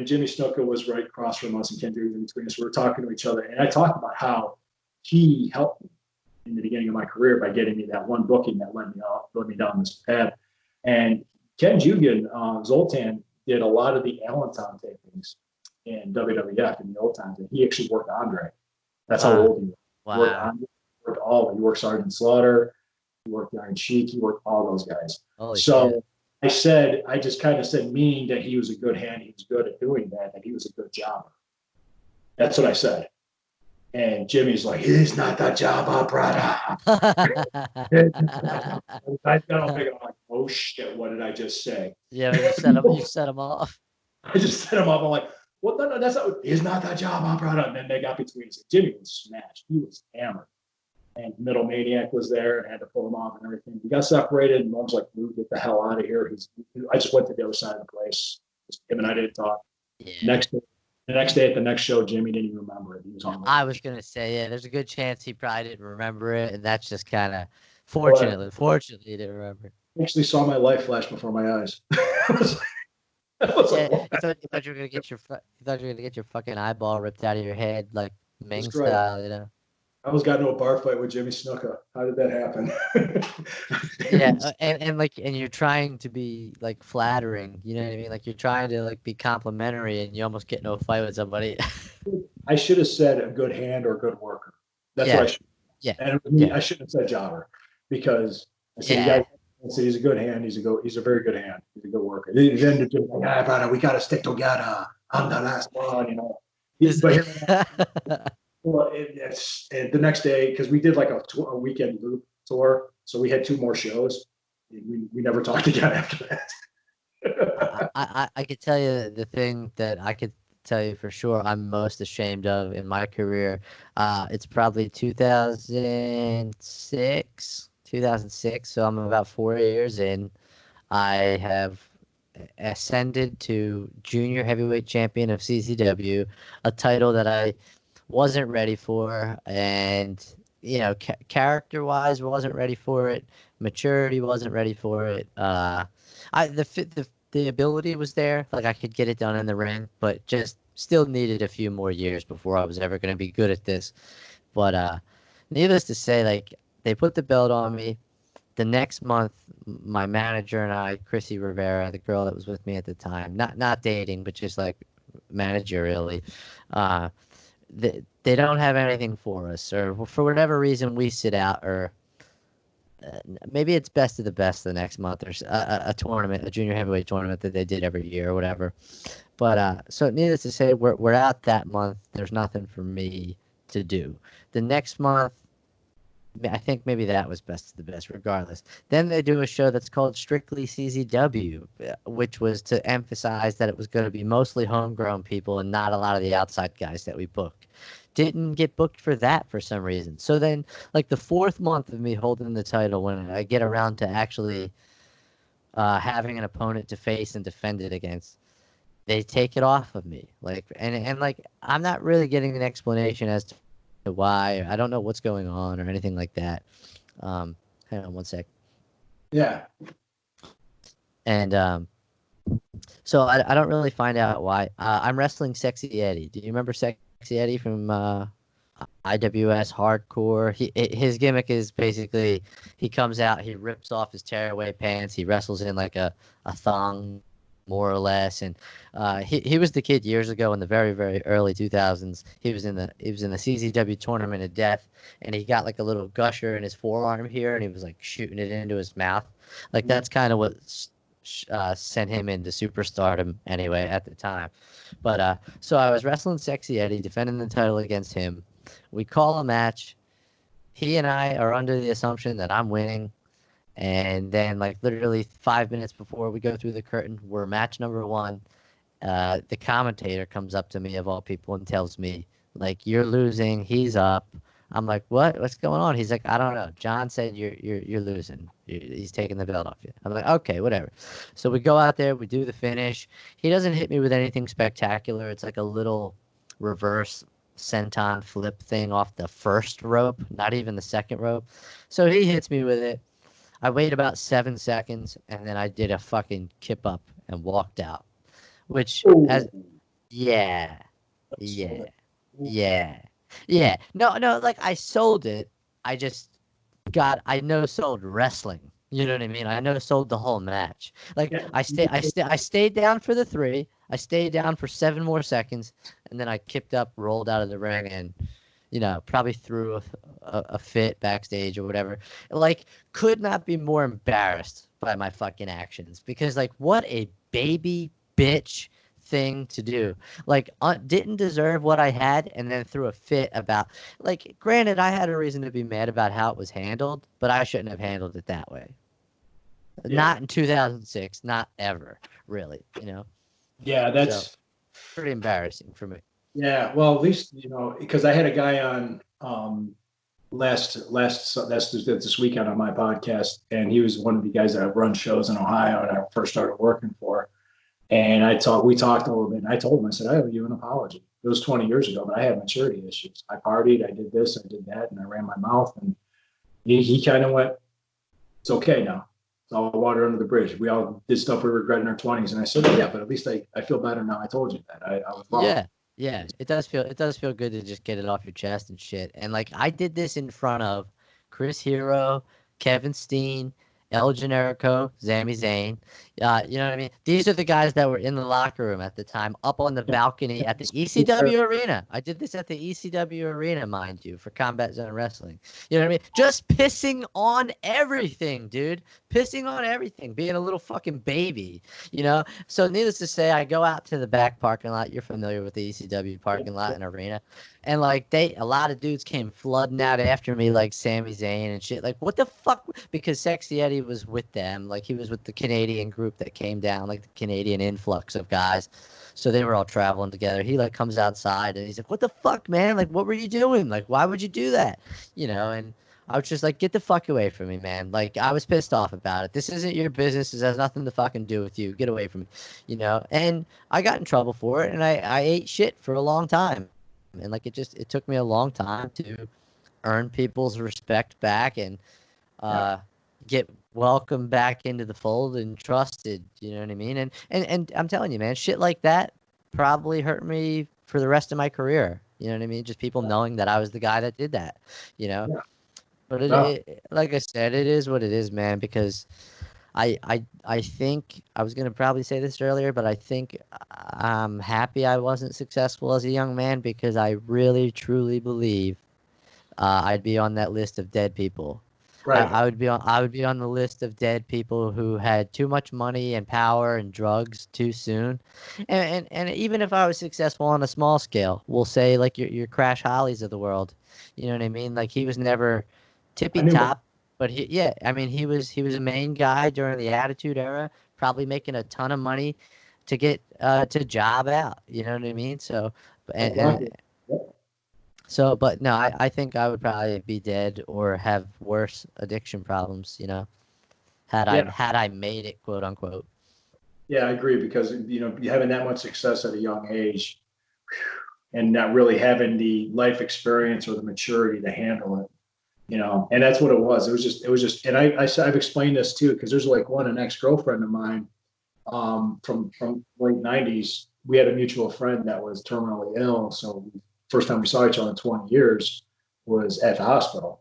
Jimmy Snuka was right across from us, and Ken Jugan in between us. We were talking to each other, and I talked about how he helped me in the beginning of my career by getting me that one booking that led me down this path. And Ken Jugan, Zoltan, did a lot of the Allentown tapings in WWF in the old times, and he actually worked Andre. That's how old he was. Wow. He worked Sergeant Slaughter, he worked Iron Sheik, he worked all those guys. Holy shit. I just kind of said, meaning that he was a good hand, he was good at doing that he was a good jobber. That's what I said. And Jimmy's like, he's not the jobber, brother. I don't think I'm like, oh shit, what did I just say? Yeah, you set him off. I just set him off. I'm like, well, no, that's not. He's not that jobber, brother. And then they got between us. Jimmy was smashed. He was hammered. And Middle Maniac was there and had to pull him off and everything. We got separated, and Mom's like, "Move, get the hell out of here." I just went to the other side of the place. Just him and I didn't talk. Yeah. The next day at the next show, Jimmy didn't even remember it. He was on. I was gonna say, yeah, there's a good chance he probably didn't remember it, and that's just kind of fortunately, he didn't remember. I actually saw my life flash before my eyes. You thought you were gonna get your fucking eyeball ripped out of your head like Ming style, I almost got into a bar fight with Jimmy Snuka. How did that happen? Yeah, and you're trying to be like flattering, you know what I mean? Like you're trying to like be complimentary, and you almost get into a fight with somebody. I should have said a good hand or a good worker. That's what I should. Yeah. And I shouldn't have said jobber, because I said, he's a good hand. He's a very good hand. He's a good worker. Then the Jim's like, brother, we gotta stick together. I'm the last one, Well, the next day, because we did like a weekend loop tour, so we had 2 more shows. We never talked again after that. I could tell you the thing that I could tell you for sure I'm most ashamed of in my career. It's probably 2006. So I'm about 4 years in. I have ascended to junior heavyweight champion of CZW, a title that I wasn't ready for, and character wise wasn't ready for it, maturity wasn't ready for it. The ability was there, like I could get it done in the ring, but just still needed a few more years before I was ever going to be good at this. But needless to say, like they put the belt on me. The next month, my manager and I, Chrissy Rivera, the girl that was with me at the time, not dating, but just like managerially, they don't have anything for us, or for whatever reason we sit out, or maybe it's best of the best the next month, or a tournament, a junior heavyweight tournament that they did every year or whatever. But so needless to say, we're out that month. There's nothing for me to do. The next month, I think maybe that was best of the best, regardless. Then they do a show that's called Strictly CZW, which was to emphasize that it was going to be mostly homegrown people and not a lot of the outside guys that we booked. Didn't get booked for that for some reason. So then, like the 4th month of me holding the title, when I get around to actually having an opponent to face and defend it against, they take it off of me. Like, and like, I'm not really getting an explanation as to why. I don't know what's going on or anything like that. Hang on one sec. Yeah. And so I don't really find out why. I'm wrestling Sexy Eddie. Do you remember Sexy Eddie from IWS Hardcore? His gimmick is basically he comes out, he rips off his tearaway pants, he wrestles in like a thong, more or less, and he was the kid years ago in the very, very early 2000s. He was in the CZW Tournament of Death, and he got like a little gusher in his forearm here, and he was like shooting it into his mouth. Like that's kind of what sent him into superstardom anyway at the time. But so I was wrestling Sexy Eddie, defending the title against him. We call a match. He and I are under the assumption that I'm winning. And then, like, literally 5 minutes before we go through the curtain, we're match number one. The commentator comes up to me, of all people, and tells me, like, you're losing, he's up. I'm like, what? What's going on? He's like, I don't know. John said you're losing. He's taking the belt off you. I'm like, okay, whatever. So we go out there, we do the finish. He doesn't hit me with anything spectacular. It's like a little reverse senton flip thing off the first rope, not even the second rope. So he hits me with it. I wait about 7 seconds, and then I did a fucking kip up and walked out. Which, as yeah, yeah, yeah, yeah. No, like I sold it. I sold wrestling. You know what I mean? I know sold the whole match. Like I stayed down for the 3. I stayed down for 7 more seconds, and then I kicked up, rolled out of the ring, and probably threw a fit backstage or whatever. Like, could not be more embarrassed by my fucking actions, because like, what a baby bitch thing to do. Like, didn't deserve what I had, and then threw a fit about, like, granted, I had a reason to be mad about how it was handled, but I shouldn't have handled it that way. Yeah. Not in 2006, not ever, really, Yeah, that's so, pretty embarrassing for me. Yeah, well, at least, because I had a guy on this weekend on my podcast, and he was one of the guys that run shows in Ohio and I first started working for. And we talked a little bit, and I told him, I said, I owe you an apology. It was 20 years ago, but I had maturity issues. I partied, I did this, I did that, and I ran my mouth. And he kind of went, it's okay now. It's all water under the bridge. We all did stuff we regret in our 20s. And I said, yeah, but at least I feel better now. I told you that. I was wrong. Yeah, it does feel good to just get it off your chest and shit. And like, I did this in front of Chris Hero, Kevin Steen, El Generico, Sami Zayn. You know what I mean? These are the guys that were in the locker room at the time, up on the balcony at the ECW arena. I did this at the ECW arena, mind you, for Combat Zone Wrestling. You know what I mean? Just pissing on everything, dude. Pissing on everything. Being a little fucking baby, So needless to say, I go out to the back parking lot. You're familiar with the ECW parking lot and arena. And like, a lot of dudes came flooding out after me, like Sami Zayn and shit. Like, what the fuck? Because Sexy Eddie was with them. Like, he was with the Canadian group that came down, like the Canadian influx of guys. So they were all traveling together. He like comes outside and he's like, what the fuck, man? Like, what were you doing? Like, why would you do that? And I was just like, get the fuck away from me, man. Like, I was pissed off about it. This isn't your business. This has nothing to fucking do with you. Get away from me, And I got in trouble for it, and I ate shit for a long time. And like, it took me a long time to earn people's respect back and get welcomed back into the fold and trusted. You know what I mean? And I'm telling you, man, shit like that probably hurt me for the rest of my career. You know what I mean? Just people knowing that I was the guy that did that. Yeah. But like I said, it is what it is, man. Because I think I was gonna probably say this earlier, but I think I'm happy I wasn't successful as a young man, because I really truly believe I'd be on that list of dead people. Right. I would be on the list of dead people who had too much money and power and drugs too soon. And even if I was successful on a small scale, we'll say like your Crash Hollies of the world. You know what I mean? Like, he was never tippy top. But he was a main guy during the Attitude Era, probably making a ton of money to get to job out. You know what I mean? So, but no, I think I would probably be dead or have worse addiction problems. Had I made it, quote unquote. Yeah, I agree, because having that much success at a young age, and not really having the life experience or the maturity to handle it. And that's what it was. It was just, and I've explained this too, because there's like an ex-girlfriend of mine from late 90s. We had a mutual friend that was terminally ill. So first time we saw each other in 20 years was at the hospital.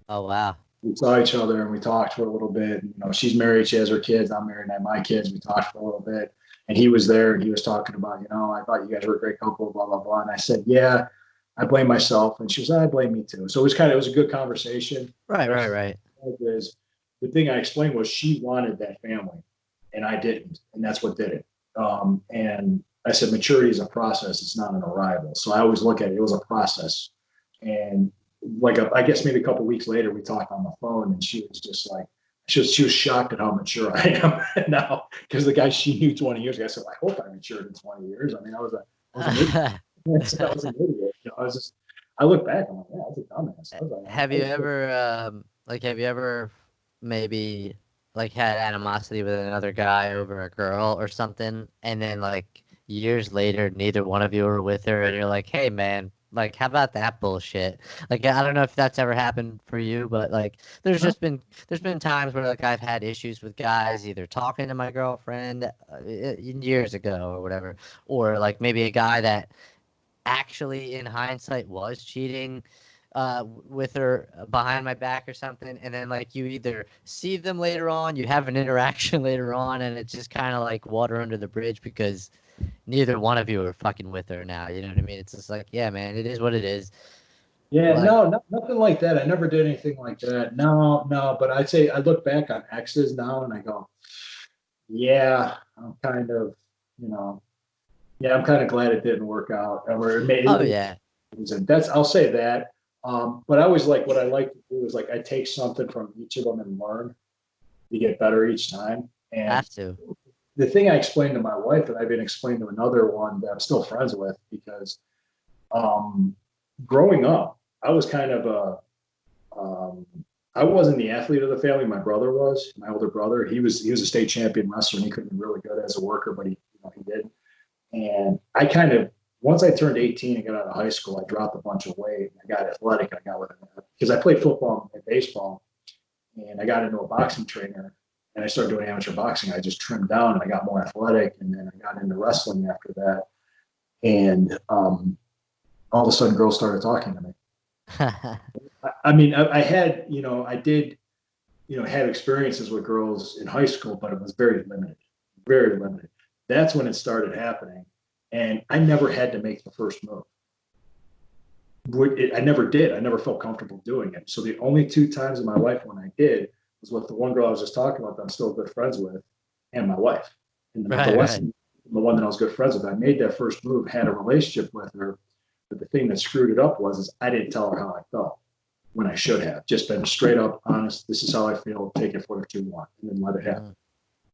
Oh, wow. We saw each other and we talked for a little bit. She's married, she has her kids. I'm married, I have my kids. We talked for a little bit, and he was there and he was talking about, I thought you guys were a great couple, blah, blah, blah. And I said, yeah, I blame myself. And she was, I blame me too. So it was a good conversation. Right. The thing I explained was she wanted that family. and I didn't, and that's what did it. And I said, maturity is a process; it's not an arrival. So I always look at it was a process. And I guess maybe a couple of weeks later, we talked on the phone, and she was just like, she was shocked at how mature I am now because the guy she knew 20 years ago. I said, well, I hope I matured in 20 years. I mean, I was an idiot. I said I was an idiot. I look back, I'm like, yeah, I was a dumbass. Have you ever, have you ever maybe like had animosity with another guy over a girl or something, and then like years later, neither one of you were with her, and you're like, hey man, like how about that bullshit? Like I don't know if that's ever happened for you, but like there's been times where like I've had issues with guys either talking to my girlfriend years ago or whatever, or like maybe a guy that actually in hindsight was cheating with her behind my back or something, and then like you either see them later on, you have an interaction later on, and it's just kind of like water under the bridge because neither one of you are fucking with her now. You know what I mean? It's just like, yeah, man, it is what it is. Yeah, Like, nothing like that. I never did anything like that. No, no. But I'd say I look back on exes now and I go, yeah, I'm kind of, you know, yeah, I'm kind of glad it didn't work out. Or oh yeah, I'll say that. But I always what I like to do is like I take something from each of them and learn to get better each time. And have to. the thing I explained to my wife that I've been explaining to another one that I'm still friends with because growing up, I was kind of I wasn't the athlete of the family. My brother was, my older brother. He was a state champion wrestler and he could be really good as a worker, but he did. And I kind of once I turned 18 and got out of high school, I dropped a bunch of weight. I got athletic. I got with it because I played football and baseball, and I got into a boxing trainer and I started doing amateur boxing. I just trimmed down and I got more athletic, and then I got into wrestling after that. And all of a sudden, girls started talking to me. I mean, I had, I did, have experiences with girls in high school, but it was very limited, very limited. That's when it started happening. And I never had to make the first move. I never did. I never felt comfortable doing it. So the only two times in my life when I did was with the one girl I was just talking about that I'm still good friends with and my wife. And the one that I was good friends with, I made that first move, had a relationship with her. But the thing that screwed it up was I didn't tell her how I felt when I should have. Just been straight up honest. This is how I feel. Take it for what you want, and then let it happen.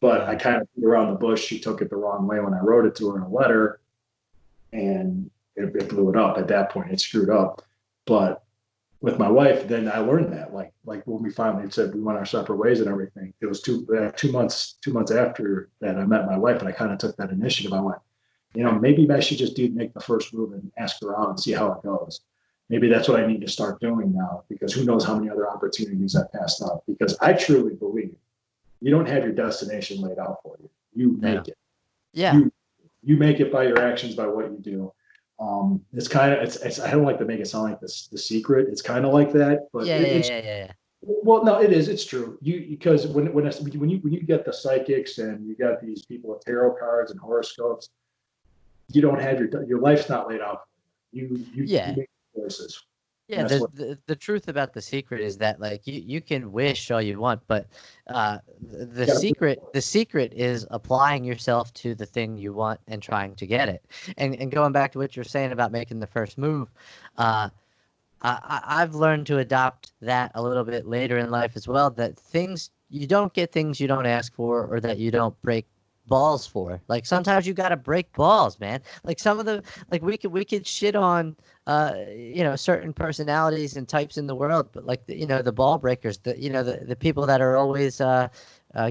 But I kind of beat around the bush. She took it the wrong way when I wrote it to her in a letter, and it blew it up. At that point, it screwed up. But with my wife, then I learned that. Like when we finally said we went our separate ways and everything, it was 2 months after that I met my wife, and I kind of took that initiative. I went, maybe I should just make the first move and ask her out and see how it goes. Maybe that's what I need to start doing now, because who knows how many other opportunities I passed up. Because I truly believe you don't have your destination laid out for you. You make it. Yeah. You make it by your actions, by what you do. It's kind of, it's, I don't like to make it sound like The Secret. It's kind of like that, but yeah. Well, no, it is. It's true. Because when you get the psychics and you got these people with tarot cards and horoscopes, you don't have your life's not laid out. You make choices. Yeah, the truth about The Secret is that like you can wish all you want, but the secret is applying yourself to the thing you want and trying to get it. And going back to what you're saying about making the first move, I've learned to adopt that a little bit later in life as well. That you don't get things you don't ask for, or that you don't break balls for. Like sometimes you got to break balls, man. Like some of the we could shit on certain personalities and types in the world, but like the ball breakers, the people that are always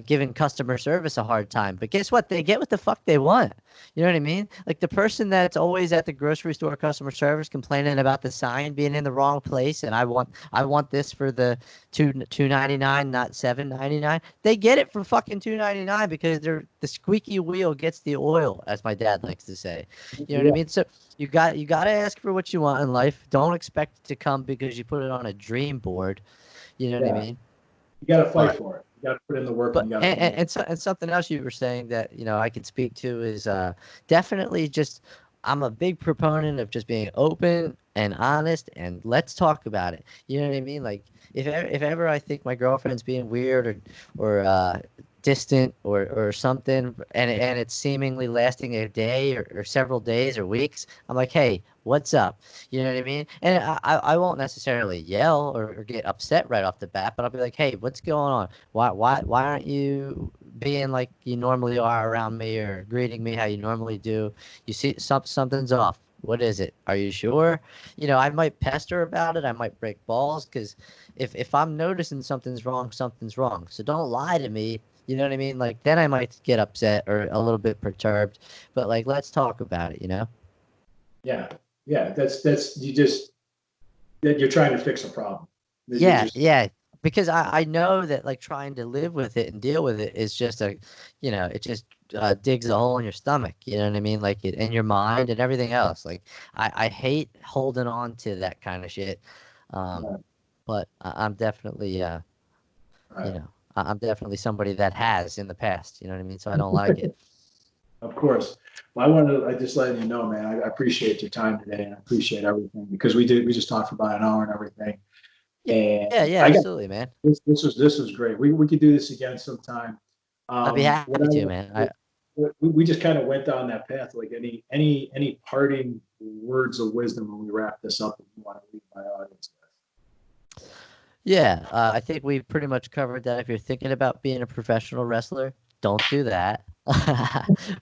giving customer service a hard time. But guess what? They get what the fuck they want. You know what I mean? Like the person that's always at the grocery store customer service complaining about the sign being in the wrong place, and I want this for the $2.99, not $7.99. They get it for fucking $2.99 because the squeaky wheel gets the oil, as my dad likes to say. You know what I mean? So you got to ask for what you want in life. Don't expect it to come because you put it on a dream board. You know what I mean? You got to fight for it. You got to put in the work. And something else you were saying that I can speak to is definitely just I'm a big proponent of just being open and honest and let's talk about it. You know what I mean? Like if ever I think my girlfriend's being weird or distant or something, and it's seemingly lasting a day or several days or weeks, I'm like, hey, what's up? You know what I mean? And I won't necessarily yell or get upset right off the bat, but I'll be like, hey, what's going on? Why aren't you being like you normally are around me or greeting me how you normally do? You see something's off. What is it? Are you sure? I might pester about it. I might break balls because if I'm noticing something's wrong, something's wrong. So don't lie to me. You know what I mean? Like then I might get upset or a little bit perturbed, but like let's talk about it. Yeah. Yeah. That's you just that you're trying to fix a problem. That you're Yeah, just yeah. Because I know that like trying to live with it and deal with it is just it just digs a hole in your stomach. You know what I mean? Like it and your mind and everything else. Like I hate holding on to that kind of shit. Um, right. but I'm definitely Right. I'm definitely somebody that has in the past. You know what I mean? So I don't like it. Of course. Well, I just letting you know, man, I appreciate your time today and I appreciate everything because we just talked for about an hour and everything. Yeah, And yeah, yeah, I got absolutely, man. this was great. We could do this again sometime. I'd be What happy to, man. we just kind of went down that path. Like any parting words of wisdom when we wrap this up that you want to leave my audience Yeah, I think we pretty much covered that. If you're thinking about being a professional wrestler, don't do that.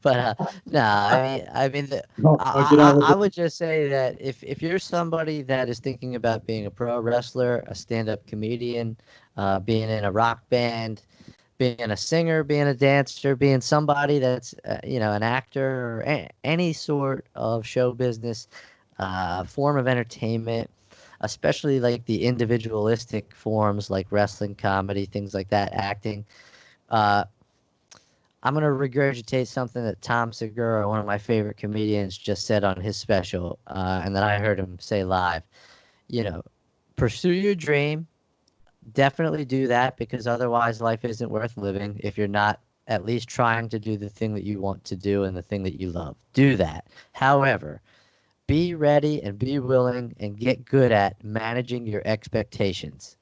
But no, I mean, with? No, get on with I it. would just say that if you're somebody that is thinking about being a pro wrestler, a stand-up comedian, being in a rock band, being a singer, being a dancer, being somebody that's an actor or any sort of show business, form of entertainment, especially like the individualistic forms like wrestling, comedy, things like that, acting. Uh, I'm gonna regurgitate something that Tom Segura, one of my favorite comedians, just said on his special, and that I heard him say live. You know, pursue your dream. Definitely do that because otherwise life isn't worth living if you're not at least trying to do the thing that you want to do and the thing that you love. Do that. However, be ready and be willing and get good at managing your expectations.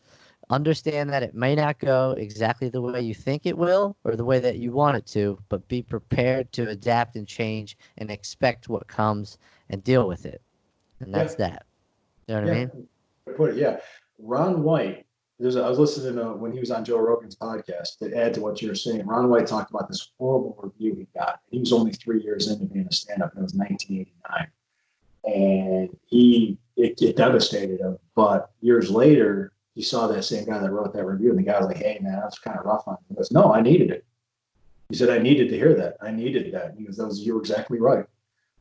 Understand that it may not go exactly the way you think it will or the way that you want it to, but be prepared to adapt and change and expect what comes and deal with it. And Yeah, that's that. You know what I yeah. mean? Put it, yeah. Ron White, I was listening to when he was on Joe Rogan's podcast to add to what you were saying. Ron White talked about this horrible review he got. He was only 3 years into being a stand-up, and it was 1989. And it devastated him. But years later, he saw that same guy that wrote that review, and the guy was like, "Hey, man, that's kind of rough on me." He goes, "No, I needed it." He said, "I needed to hear that. I needed that." He goes, "You were exactly right."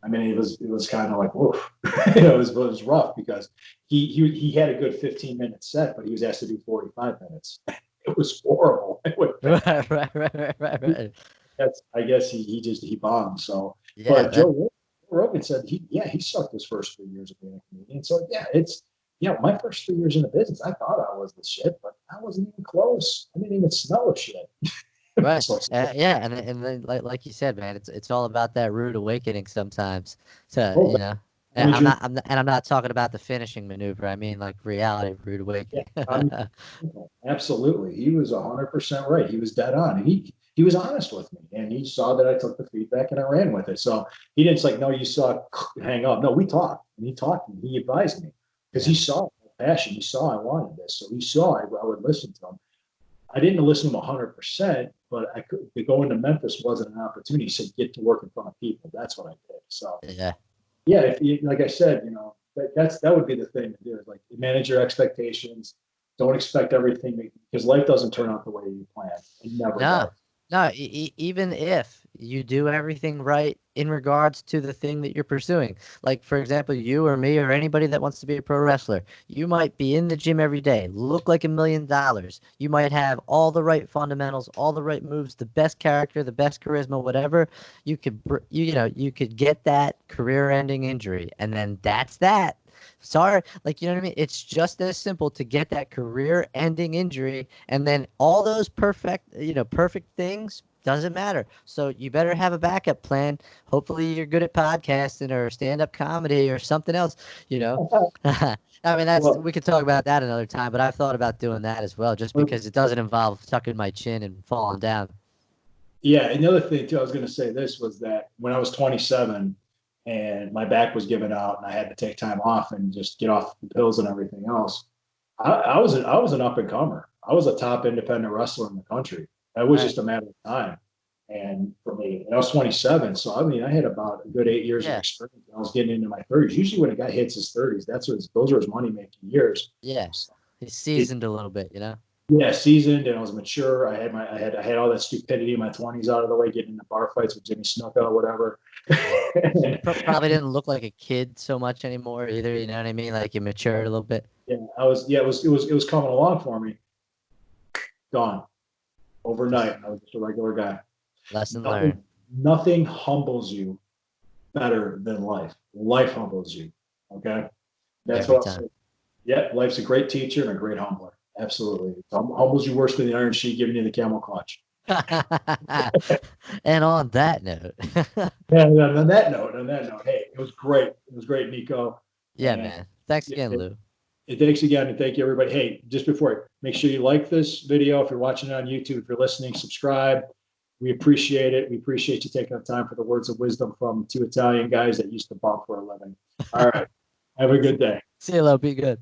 I mean, it was kind of like, whoa, it was rough because he had a good 15-minute set, but he was asked to do 45 minutes. It was horrible. It went bad. Right. That's I guess he bombed. So, Yeah, but Joe Rogan said he sucked his first 3 years of being a comedian. So my first 3 years in the business, I thought I was the shit, but I wasn't even close. I didn't even smell of shit. right. So, Yeah, and then like you said, man, it's all about that rude awakening sometimes. To oh, and manage your I'm not talking about the finishing maneuver. I mean like reality, rude yeah, awakening. absolutely. He was 100% right. He was dead on. He was honest with me, and he saw that I took the feedback and I ran with it. So he didn't like, no, you saw hang up. No, we talked, and he talked, and he advised me because Yeah. he saw my passion. He saw I wanted this, so he saw I would listen to him. I didn't listen to him 100%, but I could. To go into Memphis wasn't an opportunity. He said, get to work in front of people. That's what I did. So Yeah. yeah, if you, like I said, that would be the thing to do is like manage your expectations. Don't expect everything because life doesn't turn out the way you plan. It never No, does. no. Even if you do everything right in regards to the thing that you're pursuing, like for example, you or me or anybody that wants to be a pro wrestler, you might be in the gym every day, look like $1 million. You might have all the right fundamentals, all the right moves, the best character, the best charisma, whatever. You could get that career-ending injury, and then that's that. Sorry, like you know what I mean? It's just as simple to get that career-ending injury, and then all those perfect things doesn't matter. So you better have a backup plan. Hopefully you're good at podcasting or stand-up comedy or something else, you know. I mean, Well, we could talk about that another time, but I've thought about doing that as well, just because it doesn't involve tucking my chin and falling down. Yeah, and the other thing too, I was going to say this was that when I was 27 and my back was giving out and I had to take time off and just get off the pills and everything else, I was an up and comer. I was a top independent wrestler in the country. That was Right. just a matter of time. And for me, and I was 27, so I mean, I had about a good 8 years of Yeah. experience. I was getting into my 30s. Usually, when a guy hits his 30s, those are his money making years. Yeah. So He's it, seasoned a little bit, you know? yeah, seasoned, and I was mature. I had all that stupidity in my 20s out of the way, getting into bar fights with Jimmy Snuka or whatever. Yeah. Probably didn't look like a kid so much anymore either, you know what I mean? Like you matured a little bit. Yeah, it was coming along for me. Gone Just overnight. I was just a regular guy. lesson learned. Nothing humbles you better than life. Life humbles you. Okay. That's Every what I'll time. say. Yeah, life's a great teacher and a great humbler. Absolutely. It humbles you worse than the iron sheet giving you the camel clutch. And on that note, Yeah, and on that note, hey, it was great. It was great, Nico. yeah, And man. Thanks it, again, it, Lou. thanks again. And thank you, everybody. Hey, just before, make sure you like this video. If you're watching it on YouTube, if you're listening, subscribe. We appreciate it. We appreciate you taking the time for the words of wisdom from two Italian guys that used to bump for a living. All right. Have a good day. See you, Lou. Be good.